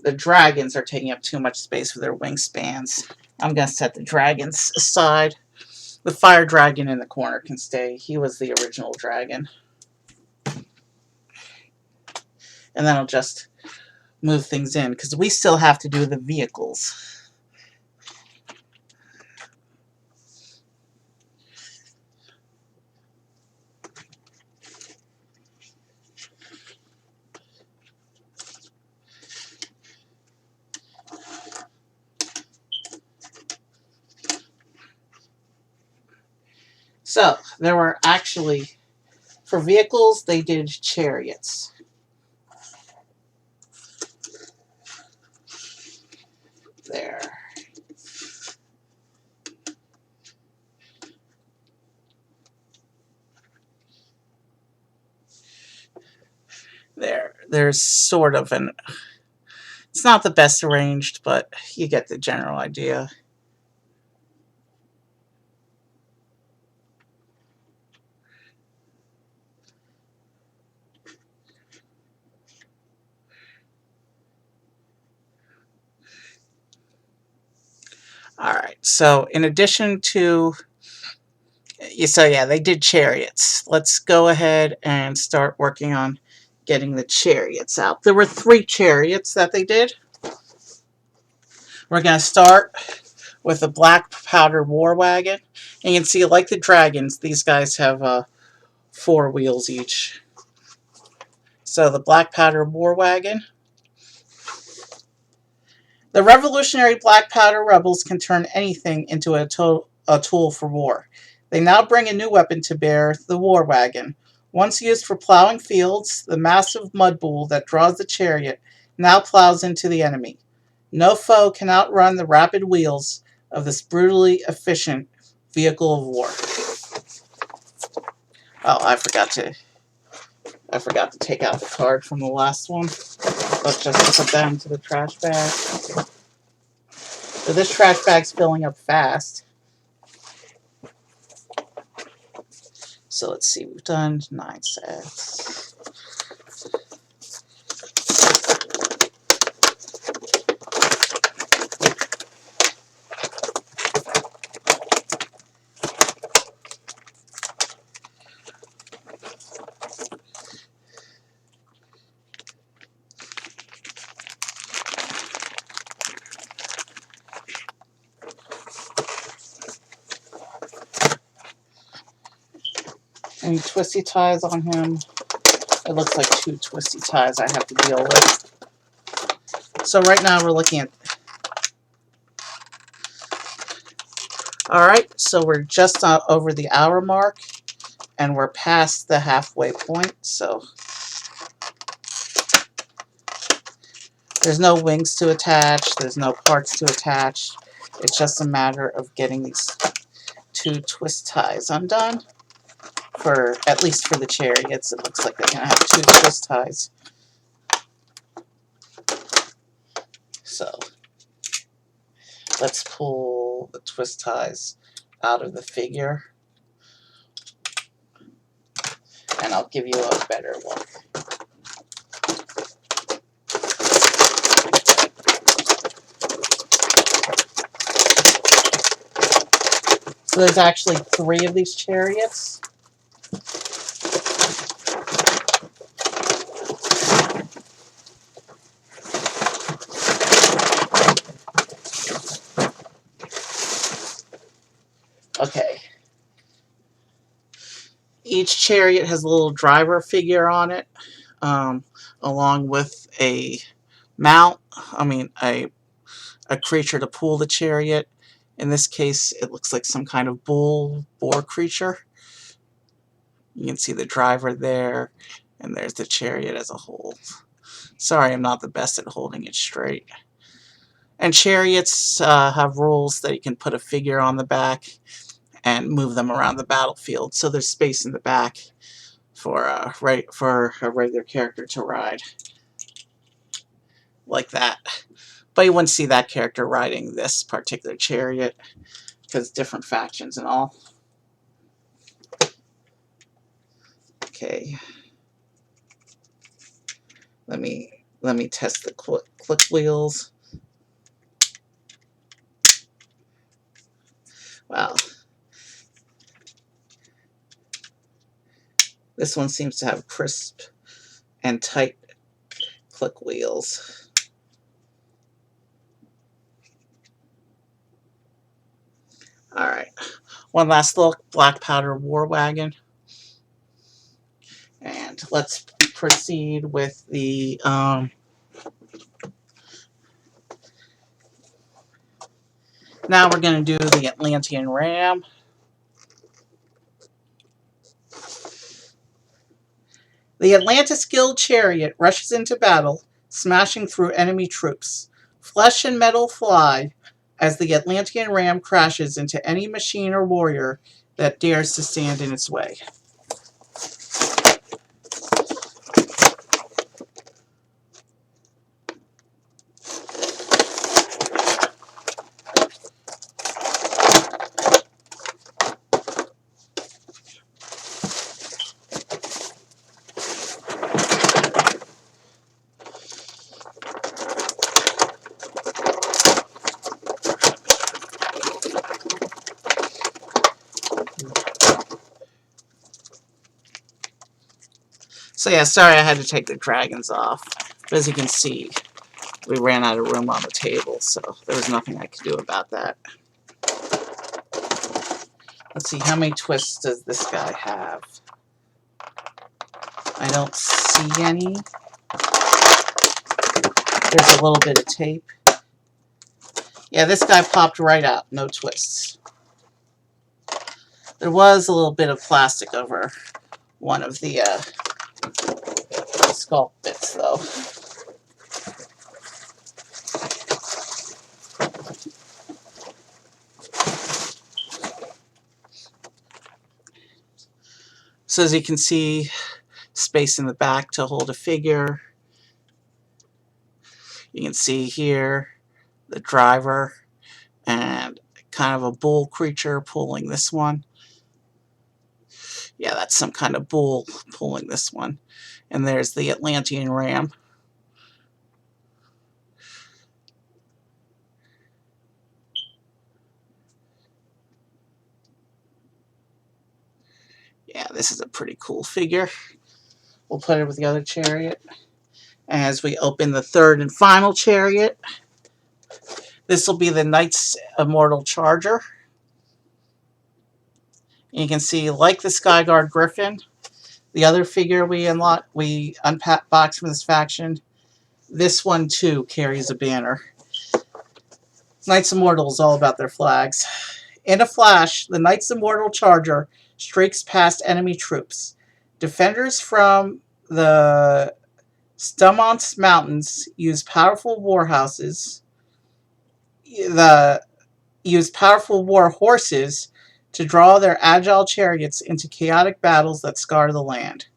The dragons are taking up too much space with their wingspans. I'm going to set the dragons aside. The fire dragon in the corner can stay. He was the original dragon. And then I'll just move things in, because we still have to do the vehicles. So, there were actually, for vehicles, they did chariots. There. There's sort of an... It's not the best arranged, but you get the general idea. Alright, so in addition to... So yeah, they did chariots. Let's go ahead and start working on getting the chariots out. There were 3 chariots that they did. We're going to start with the black powder war wagon. And you can see, like the dragons, these guys have 4 wheels each. So the black powder war wagon. The revolutionary black powder rebels can turn anything into a tool for war. They now bring a new weapon to bear, the war wagon. Once used for plowing fields, the massive mud bull that draws the chariot now plows into the enemy. No foe can outrun the rapid wheels of this brutally efficient vehicle of war. Oh, I forgot to take out the card from the last one. Let's just put that into the trash bag. So this trash bag's filling up fast. So let's see, we've done 9 sets. Any twisty ties on him? It looks like 2 twisty ties I have to deal with. So right now we're looking at... Alright, so we're just over the hour mark, and we're past the halfway point, so... There's no wings to attach, there's no parts to attach. It's just a matter of getting these 2 twist ties undone. At least for the chariots, it looks like they're going to have 2 twist ties. So, let's pull the twist ties out of the figure. And I'll give you a better look. So there's actually 3 of these chariots. Okay. Each chariot has a little driver figure on it, along with a mount, a creature to pull the chariot. In this case, it looks like some kind of boar creature. You can see the driver there, and there's the chariot as a whole. Sorry, I'm not the best at holding it straight. And chariots have rules that you can put a figure on the back and move them around the battlefield, so there's space in the back for a regular character to ride. Like that. But you wouldn't see that character riding this particular chariot, because different factions and all. Okay. Let me test the click wheels. Wow. This one seems to have crisp and tight click wheels. Alright. One last look. Black powder war wagon. And let's proceed with the now we're going to do the Atlantean Ram. The Atlantis Guild chariot rushes into battle, smashing through enemy troops. Flesh and metal fly as the Atlantean ram crashes into any machine or warrior that dares to stand in its way. So yeah, sorry I had to take the dragons off. But as you can see, we ran out of room on the table, so there was nothing I could do about that. Let's see, how many twists does this guy have? I don't see any. There's a little bit of tape. Yeah, this guy popped right out. No twists. There was a little bit of plastic over one of the sculpt bits, though. So as you can see, space in the back to hold a figure. You can see here the driver and kind of a bull creature pulling this one. Yeah, that's some kind of bull pulling this one. And there's the Atlantean ram. Yeah, this is a pretty cool figure. We'll put it with the other chariot. As we open the third and final chariot, this will be the Knight's Immortal Charger. And you can see, like the Skyguard Griffin, the other figure we unboxed from this faction, this one too carries a banner. Knights Immortal is all about their flags. In a flash, the Knight's Immortal Charger streaks past enemy troops. Defenders from the Stumont Mountains use powerful war horses to draw their agile chariots into chaotic battles that scar the land.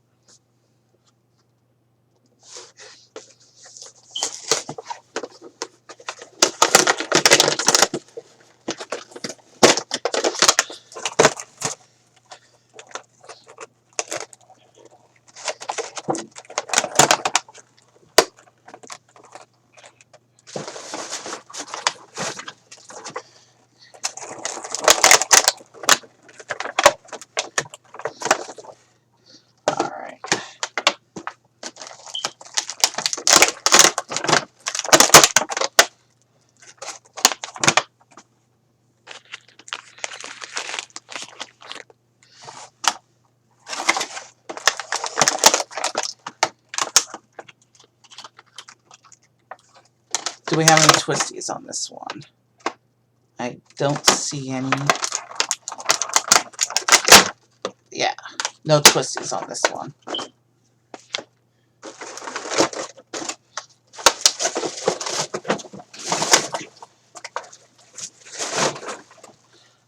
Alright. Do we have any twisties on this one? I don't see any. Yeah, no twisties on this one.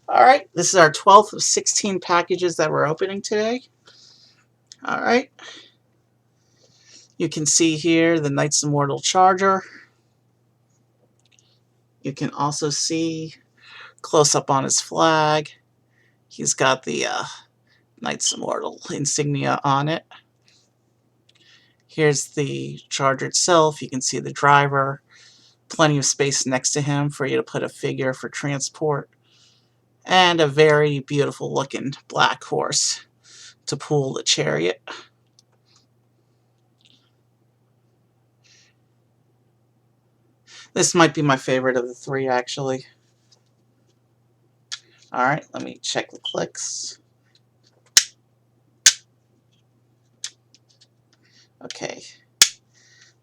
Alright, this is our 12th of 16 packages that we're opening today. Alright. You can see here the Knight's Immortal Charger. You can also see close up on his flag. He's got the Knight's Immortal insignia on it. Here's the charger itself. You can see the driver. Plenty of space next to him for you to put a figure for transport. And a very beautiful looking black horse to pull the chariot. This might be my favorite of the three, actually. Alright, let me check the clicks. Okay.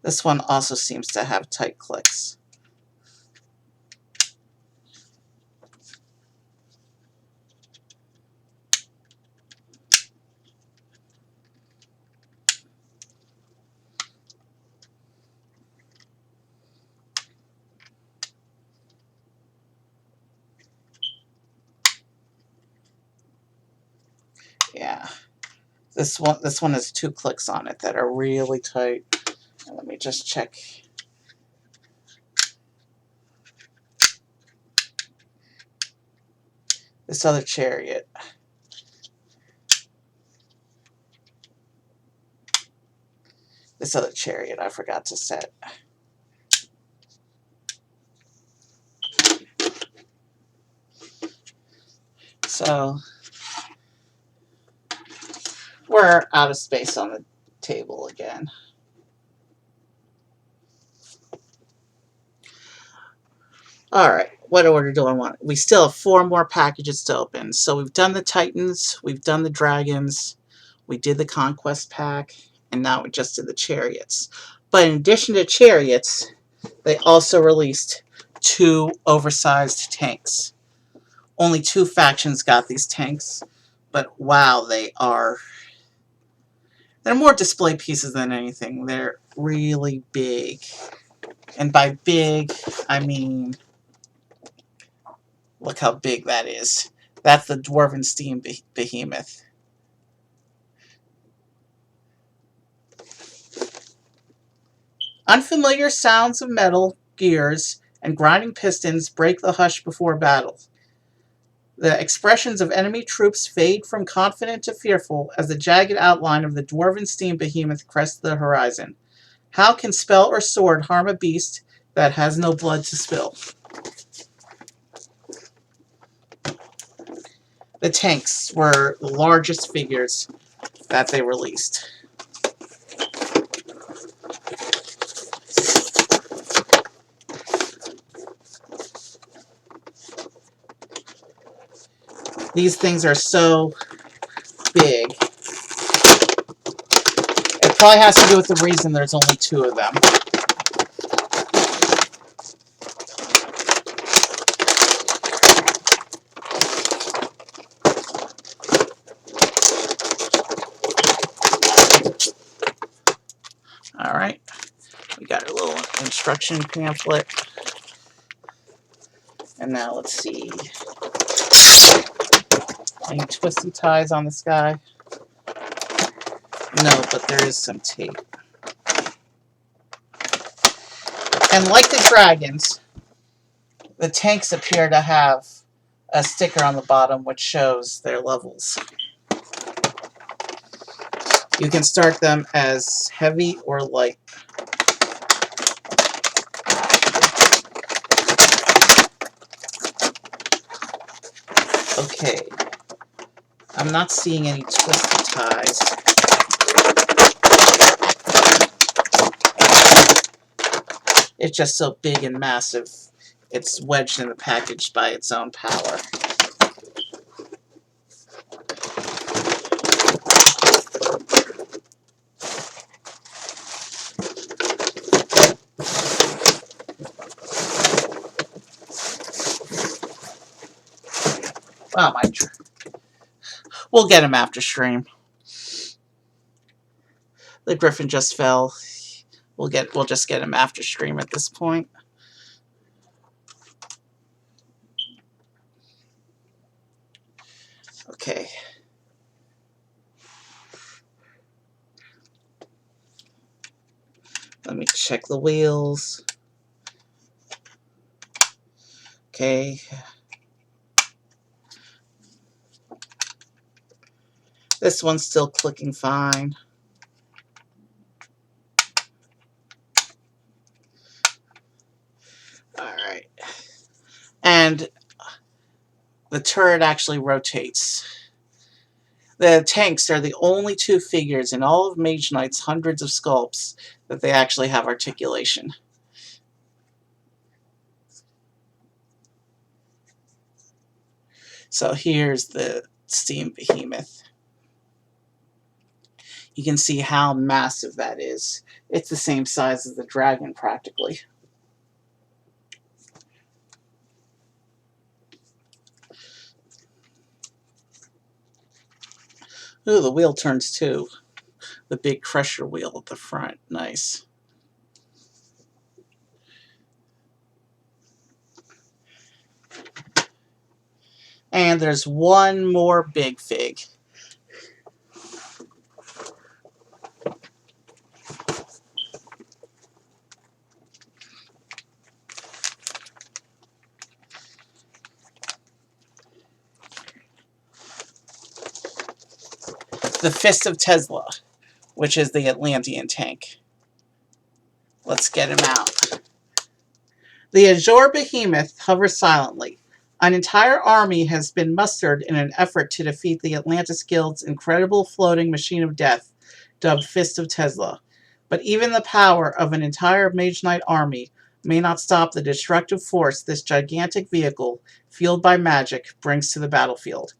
This one also seems to have tight clicks. This one has 2 clicks on it that are really tight. And let me just check. This other chariot. This other chariot I forgot to set. So we're out of space on the table again. Alright, what order do I want? We still have 4 more packages to open. So we've done the Titans, we've done the Dragons, we did the Conquest pack, and now we just did the Chariots. But in addition to Chariots, they also released 2 oversized tanks. Only 2 factions got these tanks, but wow, they're more display pieces than anything. They're really big. And by big, I mean, look how big that is. That's the Dwarven Steam Behemoth. Unfamiliar sounds of metal, gears, and grinding pistons break the hush before battle. The expressions of enemy troops fade from confident to fearful as the jagged outline of the Dwarven Steam Behemoth crests the horizon. How can spell or sword harm a beast that has no blood to spill? The tanks were the largest figures that they released. These things are so big. It probably has to do with the reason there's only 2 of them. Alright, we got a little instruction pamphlet. And now let's see. Any twisty ties on this guy? No, but there is some tape. And like the dragons, the tanks appear to have a sticker on the bottom which shows their levels. You can start them as heavy or light. Okay. I'm not seeing any twisted ties. It's just so big and massive, it's wedged in the package by its own power. Wow, we'll get him after stream. The Griffin just fell. We'll just get him after stream at this point. Okay. Let me check the wheels. Okay. This one's still clicking fine. Alright. And the turret actually rotates. The tanks are the only 2 figures in all of Mage Knight's hundreds of sculpts that they actually have articulation. So here's the Steam Behemoth. You can see how massive that is. It's the same size as the dragon, practically. Ooh, the wheel turns too. The big crusher wheel at the front. Nice. And there's one more big fig. the Fist of Tesla, which is the Atlantean tank. Let's get him out. The Azure Behemoth hovers silently. An entire army has been mustered in an effort to defeat the Atlantis Guild's incredible floating machine of death, dubbed Fist of Tesla. But even the power of an entire Mage Knight army may not stop the destructive force this gigantic vehicle, fueled by magic, brings to the battlefield.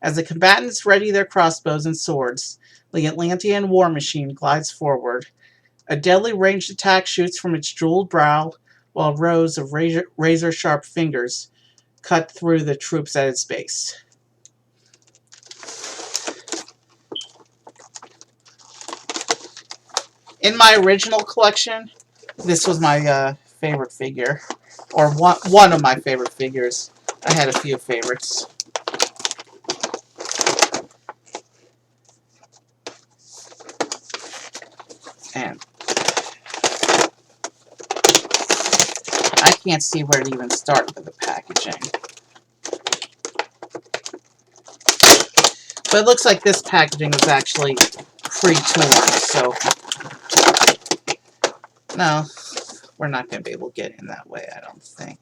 As the combatants ready their crossbows and swords, the Atlantean war machine glides forward. A deadly ranged attack shoots from its jeweled brow, while rows of razor-sharp fingers cut through the troops at its base. In my original collection, this was my favorite figure, or one of my favorite figures. I had a few favorites. And I can't see where to even start with the packaging. But it looks like this packaging was actually pre-torn, so no, we're not going to be able to get in that way, I don't think.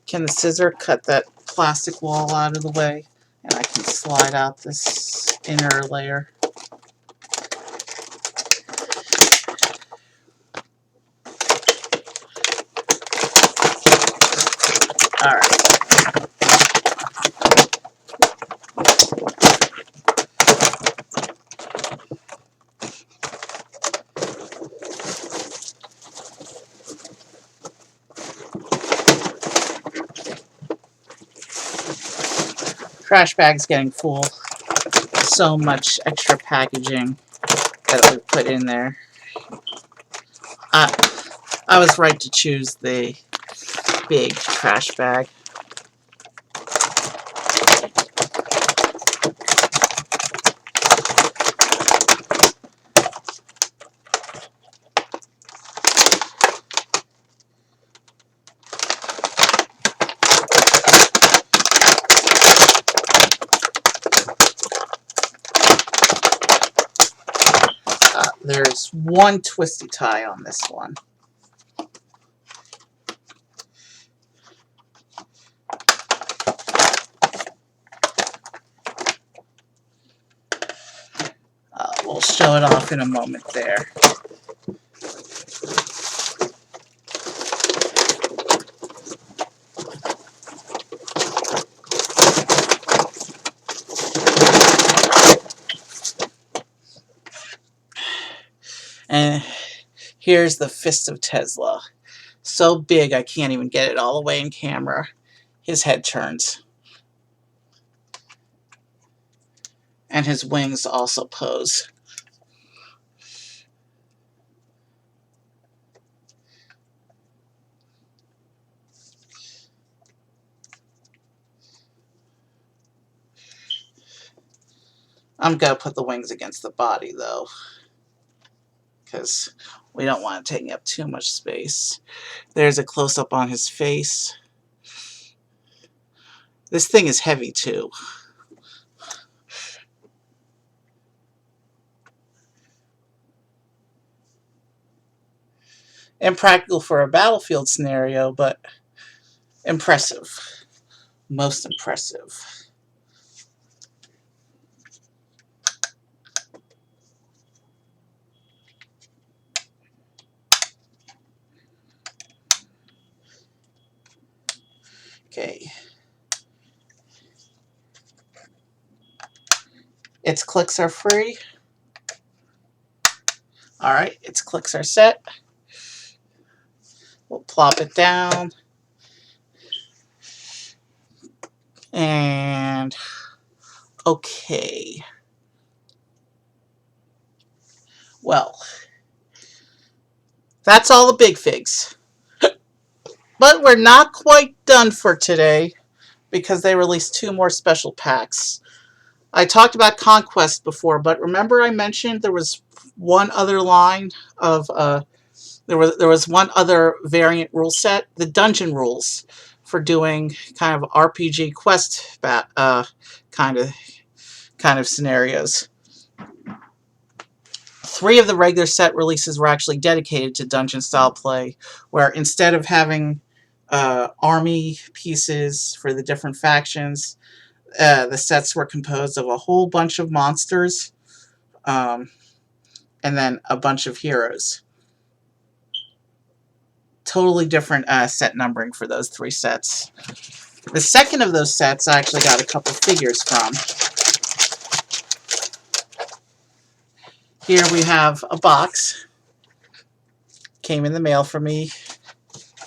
Can the scissor cut that plastic wall out of the way? And I can slide out this inner layer. Alright. Trash bag's getting full. So much extra packaging that we put in there. I was right to choose the big trash bag. There's one twisty tie on this one. We'll show it off in a moment there. And here's the Fist of Tesla. So big I can't even get it all the way in camera. His head turns. And his wings also pose. I'm going to put the wings against the body, though, because we don't want it taking up too much space. There's a close-up on his face. This thing is heavy, too. Impractical for a battlefield scenario, but impressive. Most impressive. Okay. Its clicks are free. Alright, its clicks are set. We'll plop it down. And okay. Well, that's all the big figs. But we're not quite done for today because they released 2 more special packs. I talked about Conquest before, but remember I mentioned there was one other line of there was one other variant rule set, the dungeon rules for doing kind of RPG quest kind of scenarios. 3 of the regular set releases were actually dedicated to dungeon style play, where instead of having army pieces for the different factions, the sets were composed of a whole bunch of monsters, and then a bunch of heroes. Totally different set numbering for those 3 sets. The second of those sets I actually got a couple figures from. Here we have a box. Came in the mail for me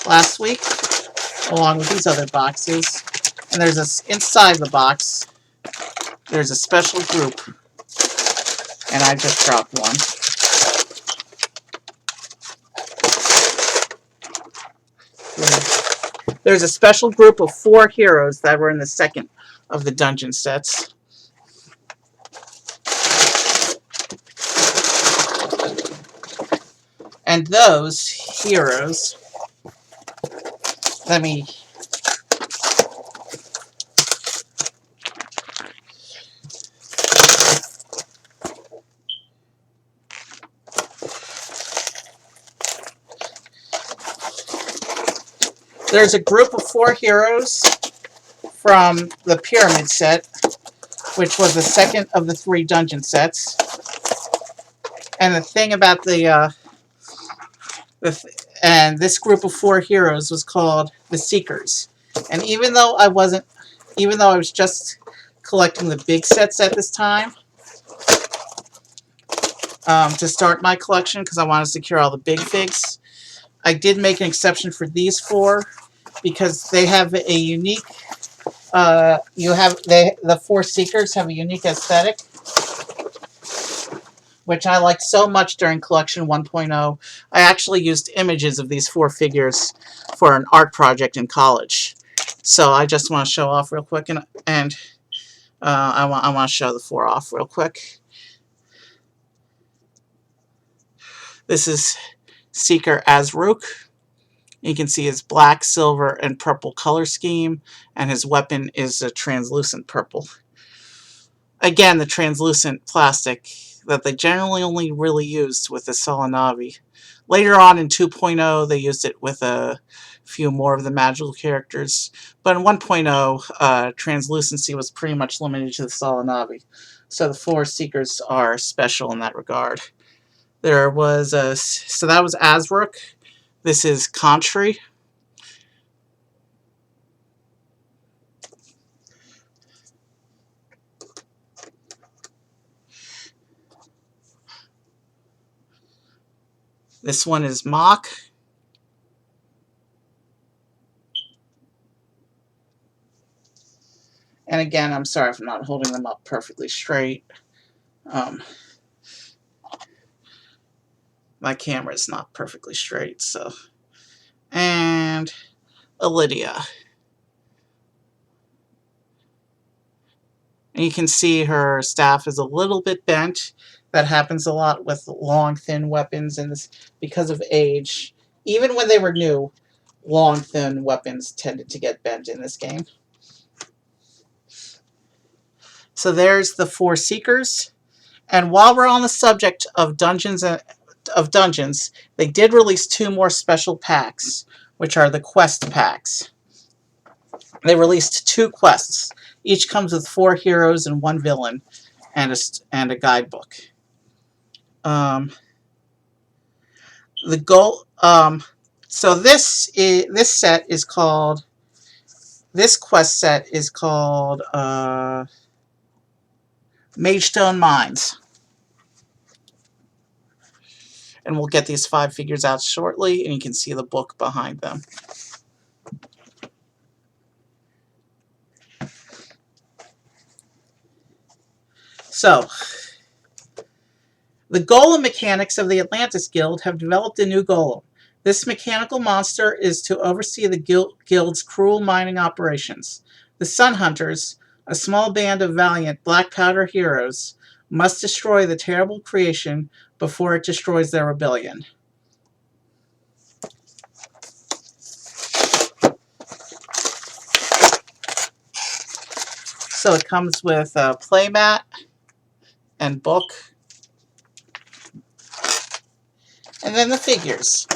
last week, along with these other boxes. And there's inside the box, there's a special group. And I just dropped one. There's a special group of 4 heroes that were in the second of the dungeon sets. And those heroes, let me... There's a group of 4 heroes from the Pyramid set, which was the second of the 3 dungeon sets. And the thing about and this group of 4 heroes was called the Seekers. And even though I was just collecting the big sets at this time, to start my collection, because I wanted to secure all the big figs, I did make an exception for these 4, because they have a unique, the 4 Seekers have a unique aesthetic, which I liked so much during Collection 1.0. I actually used images of these 4 figures for an art project in college. So I just want to show off real quick, and I want to show the 4 off real quick. This is Seeker Azruk. You can see his black, silver, and purple color scheme, and his weapon is a translucent purple. Again, the translucent plastic that they generally only really used with the Solanavi. Later on in 2.0, they used it with a few more of the magical characters, but in 1.0, translucency was pretty much limited to the Solanavi. So the 4 Seekers are special in that regard. So that was Azruk. This is Contri. This one is Mock. And again, I'm sorry if I'm not holding them up perfectly straight. My camera is not perfectly straight, so. And Lydia. And you can see her staff is a little bit bent. That happens a lot with long, thin weapons, and this, because of age, even when they were new, long, thin weapons tended to get bent in this game. So there's the 4 Seekers. And while we're on the subject of dungeons, they did release 2 more special packs, which are the quest packs. They released 2 quests. Each comes with 4 heroes and 1 villain, and a guidebook. The goal. So this set is called. This quest set is called Magestone Mines. And we'll get these 5 figures out shortly, and you can see the book behind them. So, the golem mechanics of the Atlantis Guild have developed a new golem. This mechanical monster is to oversee the guild's cruel mining operations. The Sun Hunters, a small band of valiant black powder heroes, must destroy the terrible creation before it destroys their rebellion. So it comes with a playmat and book, and then the figures.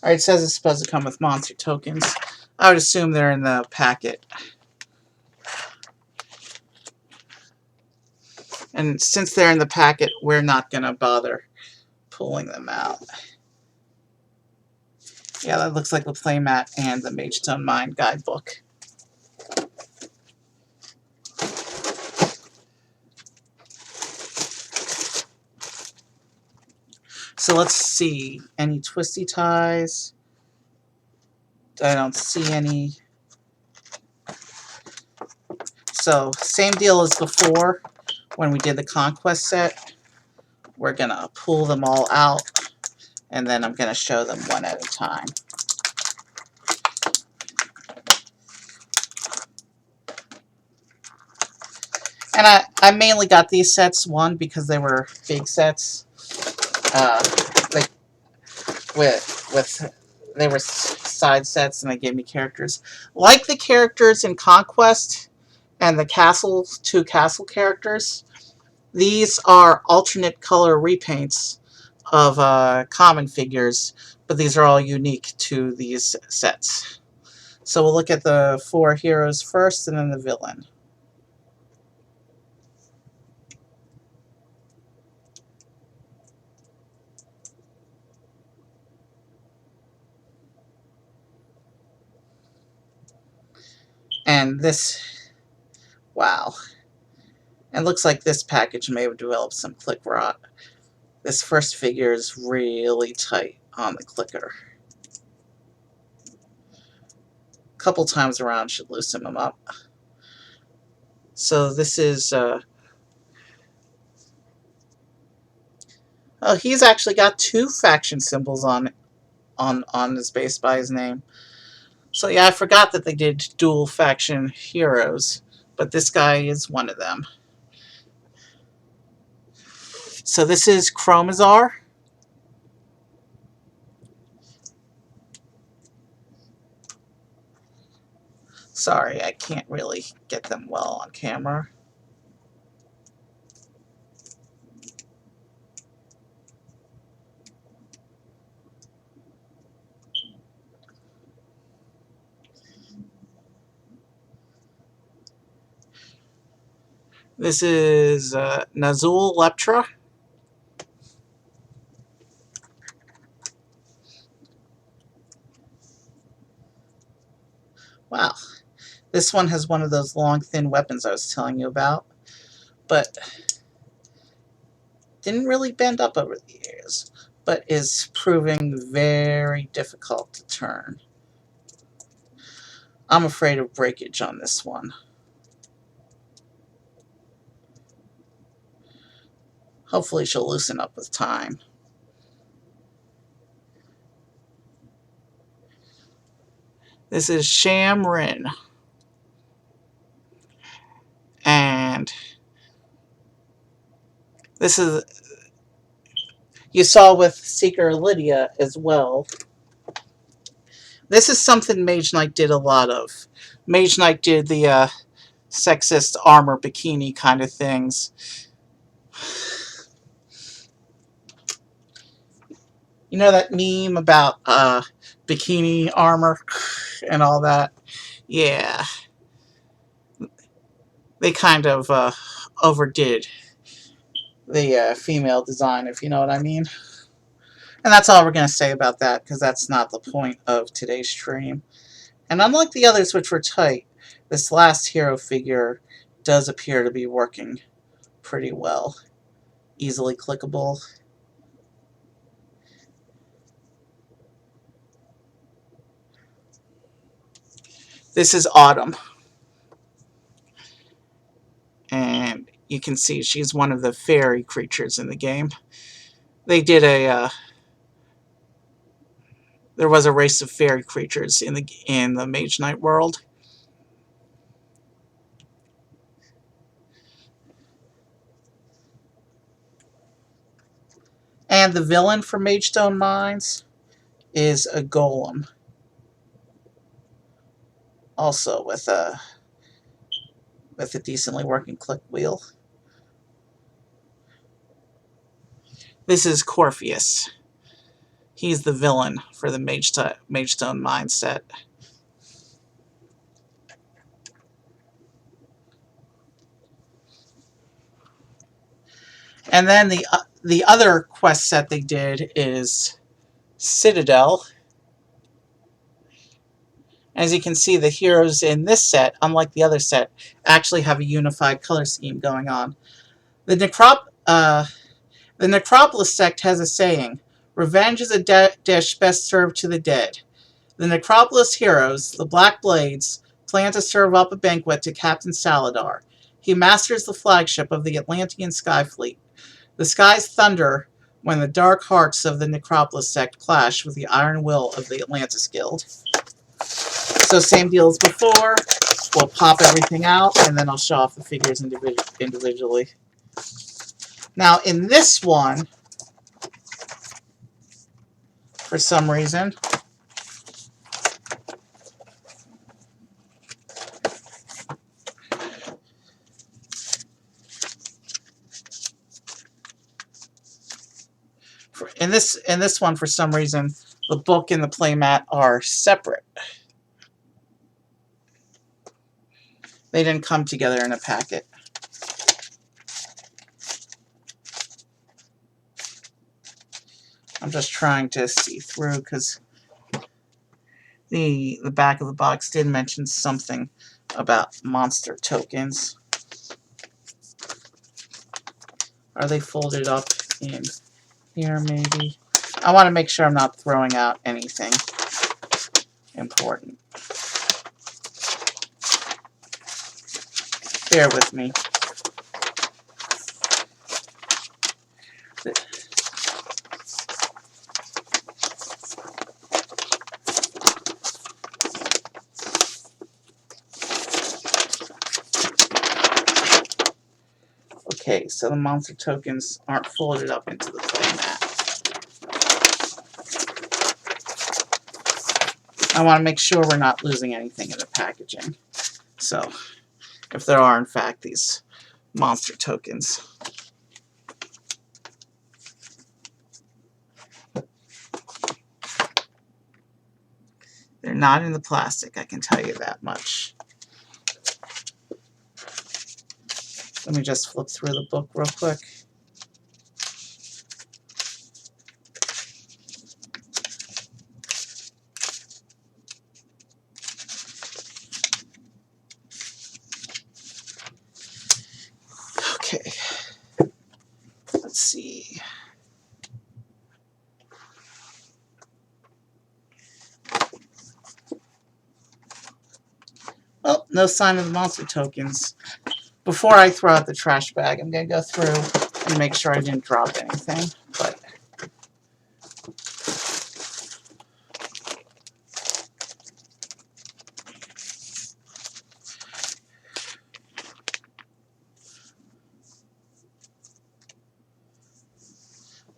Alright, it says it's supposed to come with monster tokens. I would assume they're in the packet. And since they're in the packet, we're not going to bother pulling them out. Yeah, that looks like the playmat and the Mage Knight guidebook. So let's see. Any twisty ties? I don't see any. So, same deal as before when we did the Conquest set. We're going to pull them all out, and then I'm going to show them one at a time. And I mainly got these sets, one, because they were big sets. Like they were side sets, and they gave me characters. Like the characters in Conquest and the two castle characters, these are alternate color repaints of common figures, but these are all unique to these sets. So we'll look at the 4 heroes first, and then the villain. And this, wow. And looks like this package may have developed some click rot. This first figure is really tight on the clicker. A couple times around should loosen them up. So this is, oh, he's actually got 2 faction symbols on his base by his name. So yeah, I forgot that they did dual faction heroes, but this guy is one of them. So this is Chromazar. Sorry, I can't really get them well on camera. This is Nazul Leptra. Wow. This one has one of those long, thin weapons I was telling you about, but didn't really bend up over the years, but is proving very difficult to turn. I'm afraid of breakage on this one. Hopefully she'll loosen up with time. This is Shamrin. And this is, you saw with Seeker Lydia as well. This is something Mage Knight did a lot of. Mage Knight did the sexist armor bikini kind of things. You know that meme about bikini armor and all that? Yeah. They kind of overdid the female design, if you know what I mean. And that's all we're going to say about that, because that's not the point of today's stream. And unlike the others, which were tight, this last hero figure does appear to be working pretty well. Easily clickable. This is Autumn. And you can see she's one of the fairy creatures in the game. They did a... there was a race of fairy creatures in the Mage Knight world. And the villain for Mage Mines is a golem. Also with a decently working click wheel. This is Corpheus. He's the villain for the Magestone Mine set. And then the other quest set they did is Citadel. As you can see, the heroes in this set, unlike the other set, actually have a unified color scheme going on. The Necropolis sect has a saying, "Revenge is a dish best served to the dead." The Necropolis heroes, the Black Blades, plan to serve up a banquet to Captain Saladar. He masters the flagship of the Atlantean Sky Fleet. The skies thunder when the dark hearts of the Necropolis sect clash with the iron will of the Atlantis Guild. So same deal as before. We'll pop everything out, and then I'll show off the figures individually. Now, in this one, for some reason, in this one, for some reason, the book and the playmat are separate. They didn't come together in a packet. I'm just trying to see through because the back of the box did mention something about monster tokens. Are they folded up in here, maybe? I want to make sure I'm not throwing out anything important. Bear with me. Okay, so the monster tokens aren't folded up into the playmat. I want to make sure we're not losing anything in the packaging. So, if there are, in fact, these monster tokens. They're not in the plastic, I can tell you that much. Let me just flip through the book real quick. Okay. Let's see. Oh, no sign of the monster tokens. Before I throw out the trash bag, I'm going to go through and make sure I didn't drop anything.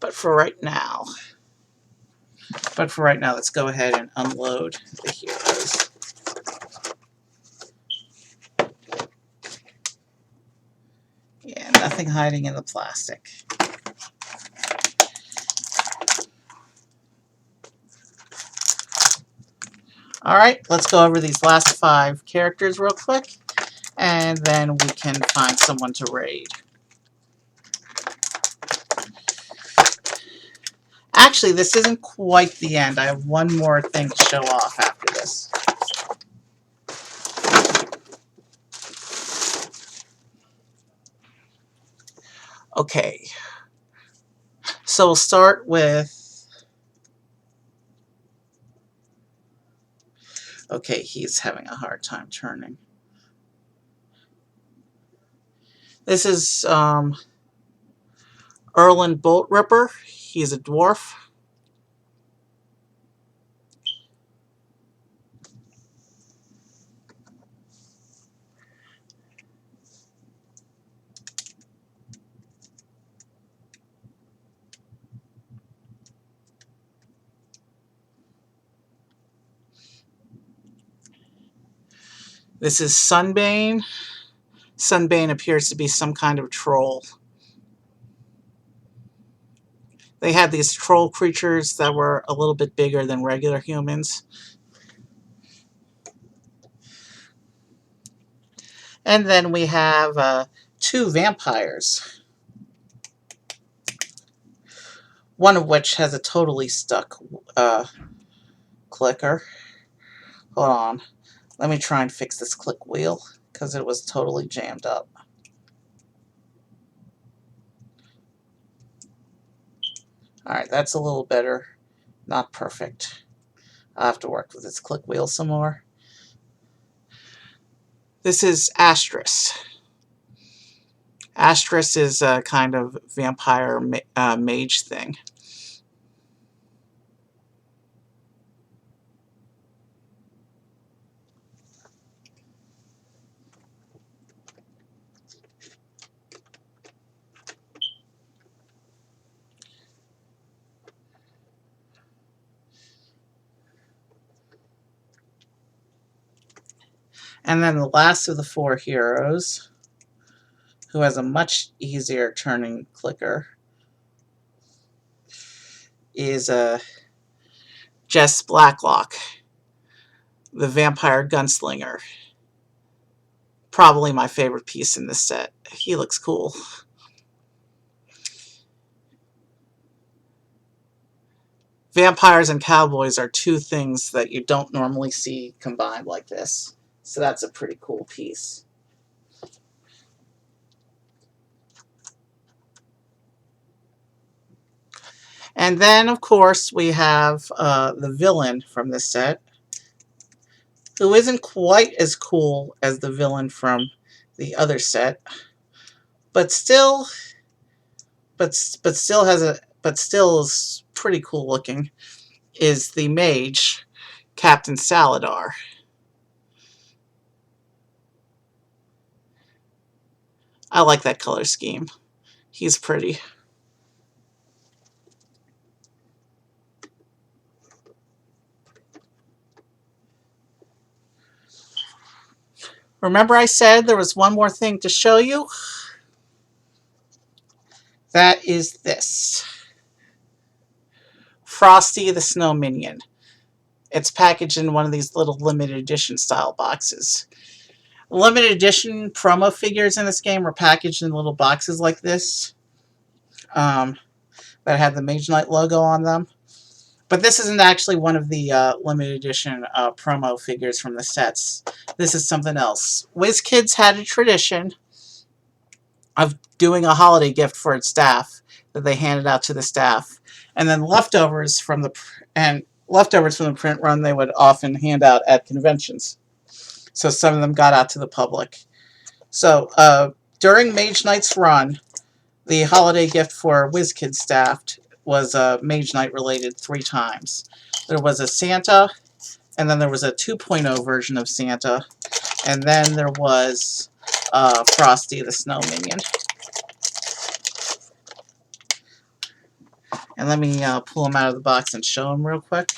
But for right now, let's go ahead and unload the heroes. Yeah, nothing hiding in the plastic. Alright, let's go over these last 5 characters real quick, and then we can find someone to raid. Actually, this isn't quite the end. I have one more thing to show off after this. Okay, so we'll start with... Okay, he's having a hard time turning. This is Erland Bolt Ripper. He's a dwarf. This is Sunbane. Sunbane appears to be some kind of troll. They had these troll creatures that were a little bit bigger than regular humans. And then we have two vampires. One of which has a totally stuck clicker. Hold on. Let me try and fix this click wheel because it was totally jammed up. Alright, that's a little better. Not perfect. I'll have to work with this click wheel some more. This is Astrus. Astrus is a kind of vampire mage thing. And then the last of the four heroes, who has a much easier turning clicker, is Jess Blacklock, the vampire gunslinger. Probably my favorite piece in this set. He looks cool. Vampires and cowboys are two things that you don't normally see combined like this. So that's a pretty cool piece. And then, of course, we have the villain from this set, who isn't quite as cool as the villain from the other set, but still is pretty cool looking. Is the mage, Captain Saladar. I like that color scheme. He's pretty. Remember I said there was one more thing to show you? That is this. Frosty the Snow Minion. It's packaged in one of these little limited edition style boxes. Limited edition promo figures in this game were packaged in little boxes like this that had the Mage Knight logo on them. But this isn't actually one of the limited edition promo figures from the sets. This is something else. WizKids had a tradition of doing a holiday gift for its staff that they handed out to the staff, and then leftovers from the print run they would often hand out at conventions. So some of them got out to the public. So during Mage Knight's run, the holiday gift for WizKids staff was Mage Knight related 3 times. There was a Santa, and then there was a 2.0 version of Santa, and then there was Frosty the Snow Minion. And let me pull them out of the box and show them real quick.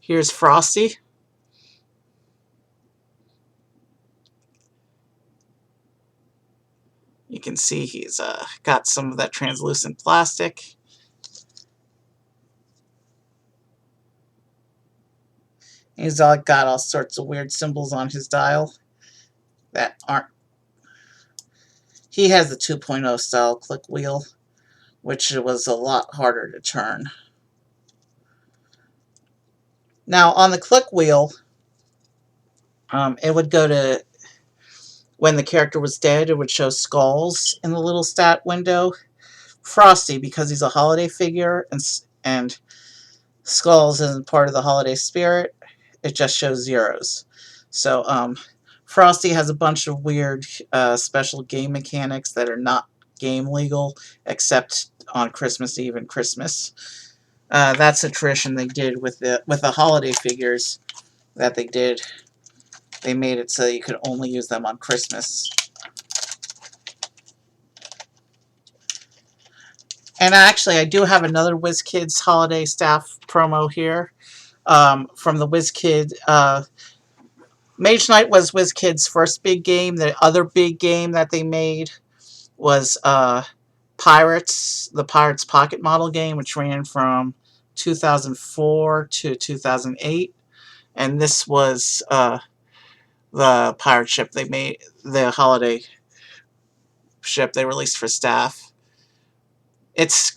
Here's Frosty. You can see he's got some of that translucent plastic. He's got all sorts of weird symbols on his dial that aren't. He has the 2.0 style click wheel, which was a lot harder to turn. Now, on the click wheel, it would go to when the character was dead, it would show skulls in the little stat window. Frosty, because he's a holiday figure and skulls isn't part of the holiday spirit, it just shows zeros. So Frosty has a bunch of weird special game mechanics that are not game legal, except on Christmas Eve and Christmas. That's a tradition they did with the holiday figures that they did. They made it so you could only use them on Christmas. And actually, I do have another WizKids holiday staff promo here. from the WizKid. Mage Knight was WizKid's first big game. The other big game that they made was Pirates, the Pirates Pocket Model game, which ran from 2004 to 2008. And this was the pirate ship they made, the holiday ship they released for staff. Its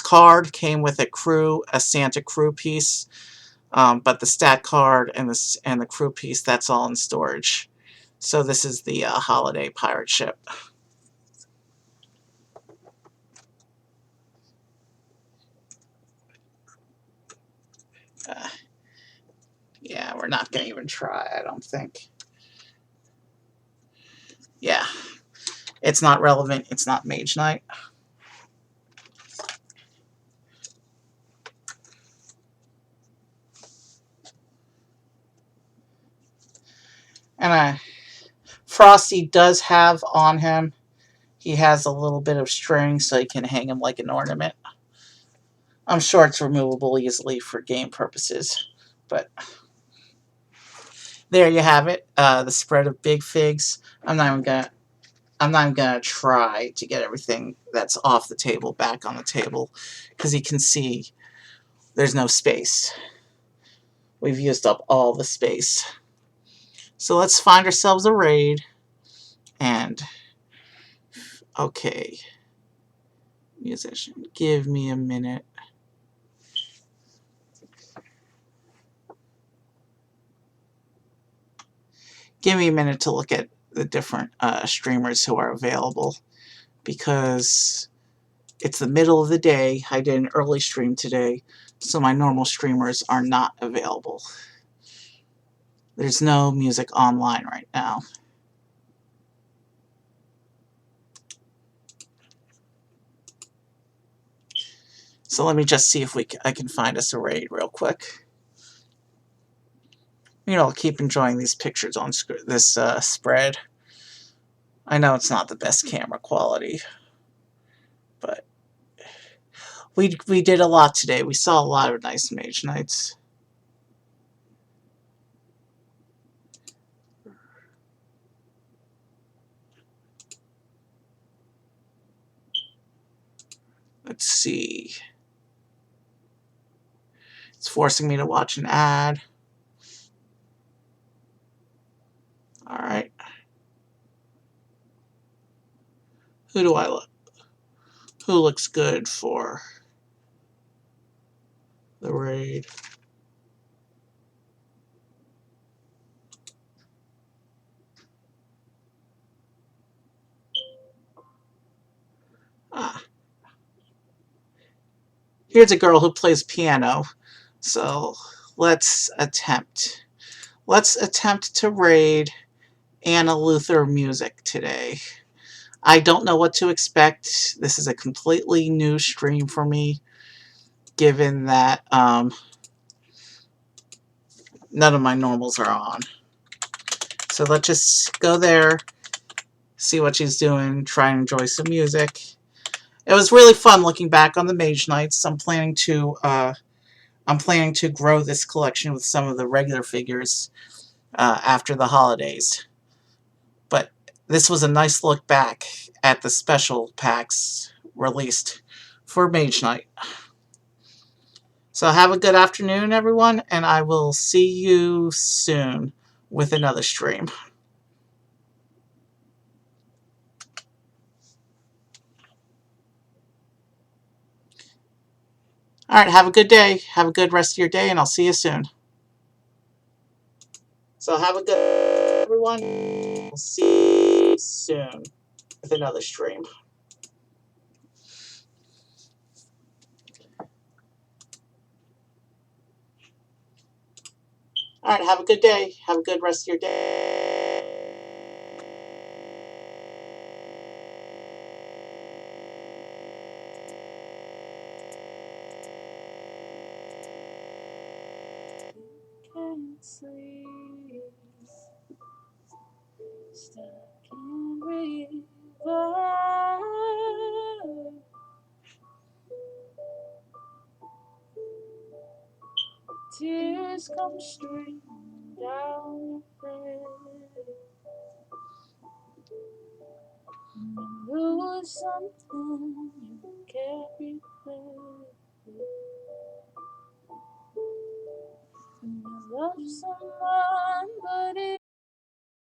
card came with a crew, a Santa crew piece, but the stat card and the crew piece, that's all in storage. So this is the holiday pirate ship. Uh, yeah, we're not gonna even try, I don't think. Yeah, it's not relevant. It's not Mage Knight. And Frosty does have on him, he has a little bit of string so you can hang him like an ornament. I'm sure it's removable easily for game purposes, but there you have it. The spread of Big Figs. I'm not even gonna try to get everything that's off the table back on the table, because you can see there's no space. We've used up all the space. So let's find ourselves a raid. And okay, musician, give me a minute. Give me a minute to look at the different streamers who are available, because it's the middle of the day. I did an early stream today, so my normal streamers are not available. There's no music online right now. So let me just see if I can find us a raid real quick. You know, I'll keep enjoying these pictures on this spread. I know it's not the best camera quality, but we did a lot today. We saw a lot of nice Mage Knights. Let's see. It's forcing me to watch an ad. Alright. Who do I look? Who looks good for the raid? Ah. Here's a girl who plays piano. So let's attempt. Let's attempt to raid Anna Luther Music today. I don't know what to expect. This is a completely new stream for me, given that none of my normals are on. So let's just go there, see what she's doing, try and enjoy some music. It was really fun looking back on the Mage Knights. I'm planning to grow this collection with some of the regular figures after the holidays. But this was a nice look back at the special packs released for Mage Knight. So have a good afternoon, everyone, and I will see you soon with another stream. Alright, have a good day. Have a good rest of your day, and I'll see you soon. So have a good everyone. We'll see you soon with another stream. Alright, have a good day. Have a good rest of your day. Can't sleep, stuck in river. Tears tears come streaming down your face. Remember something you can't replace. When you love somebody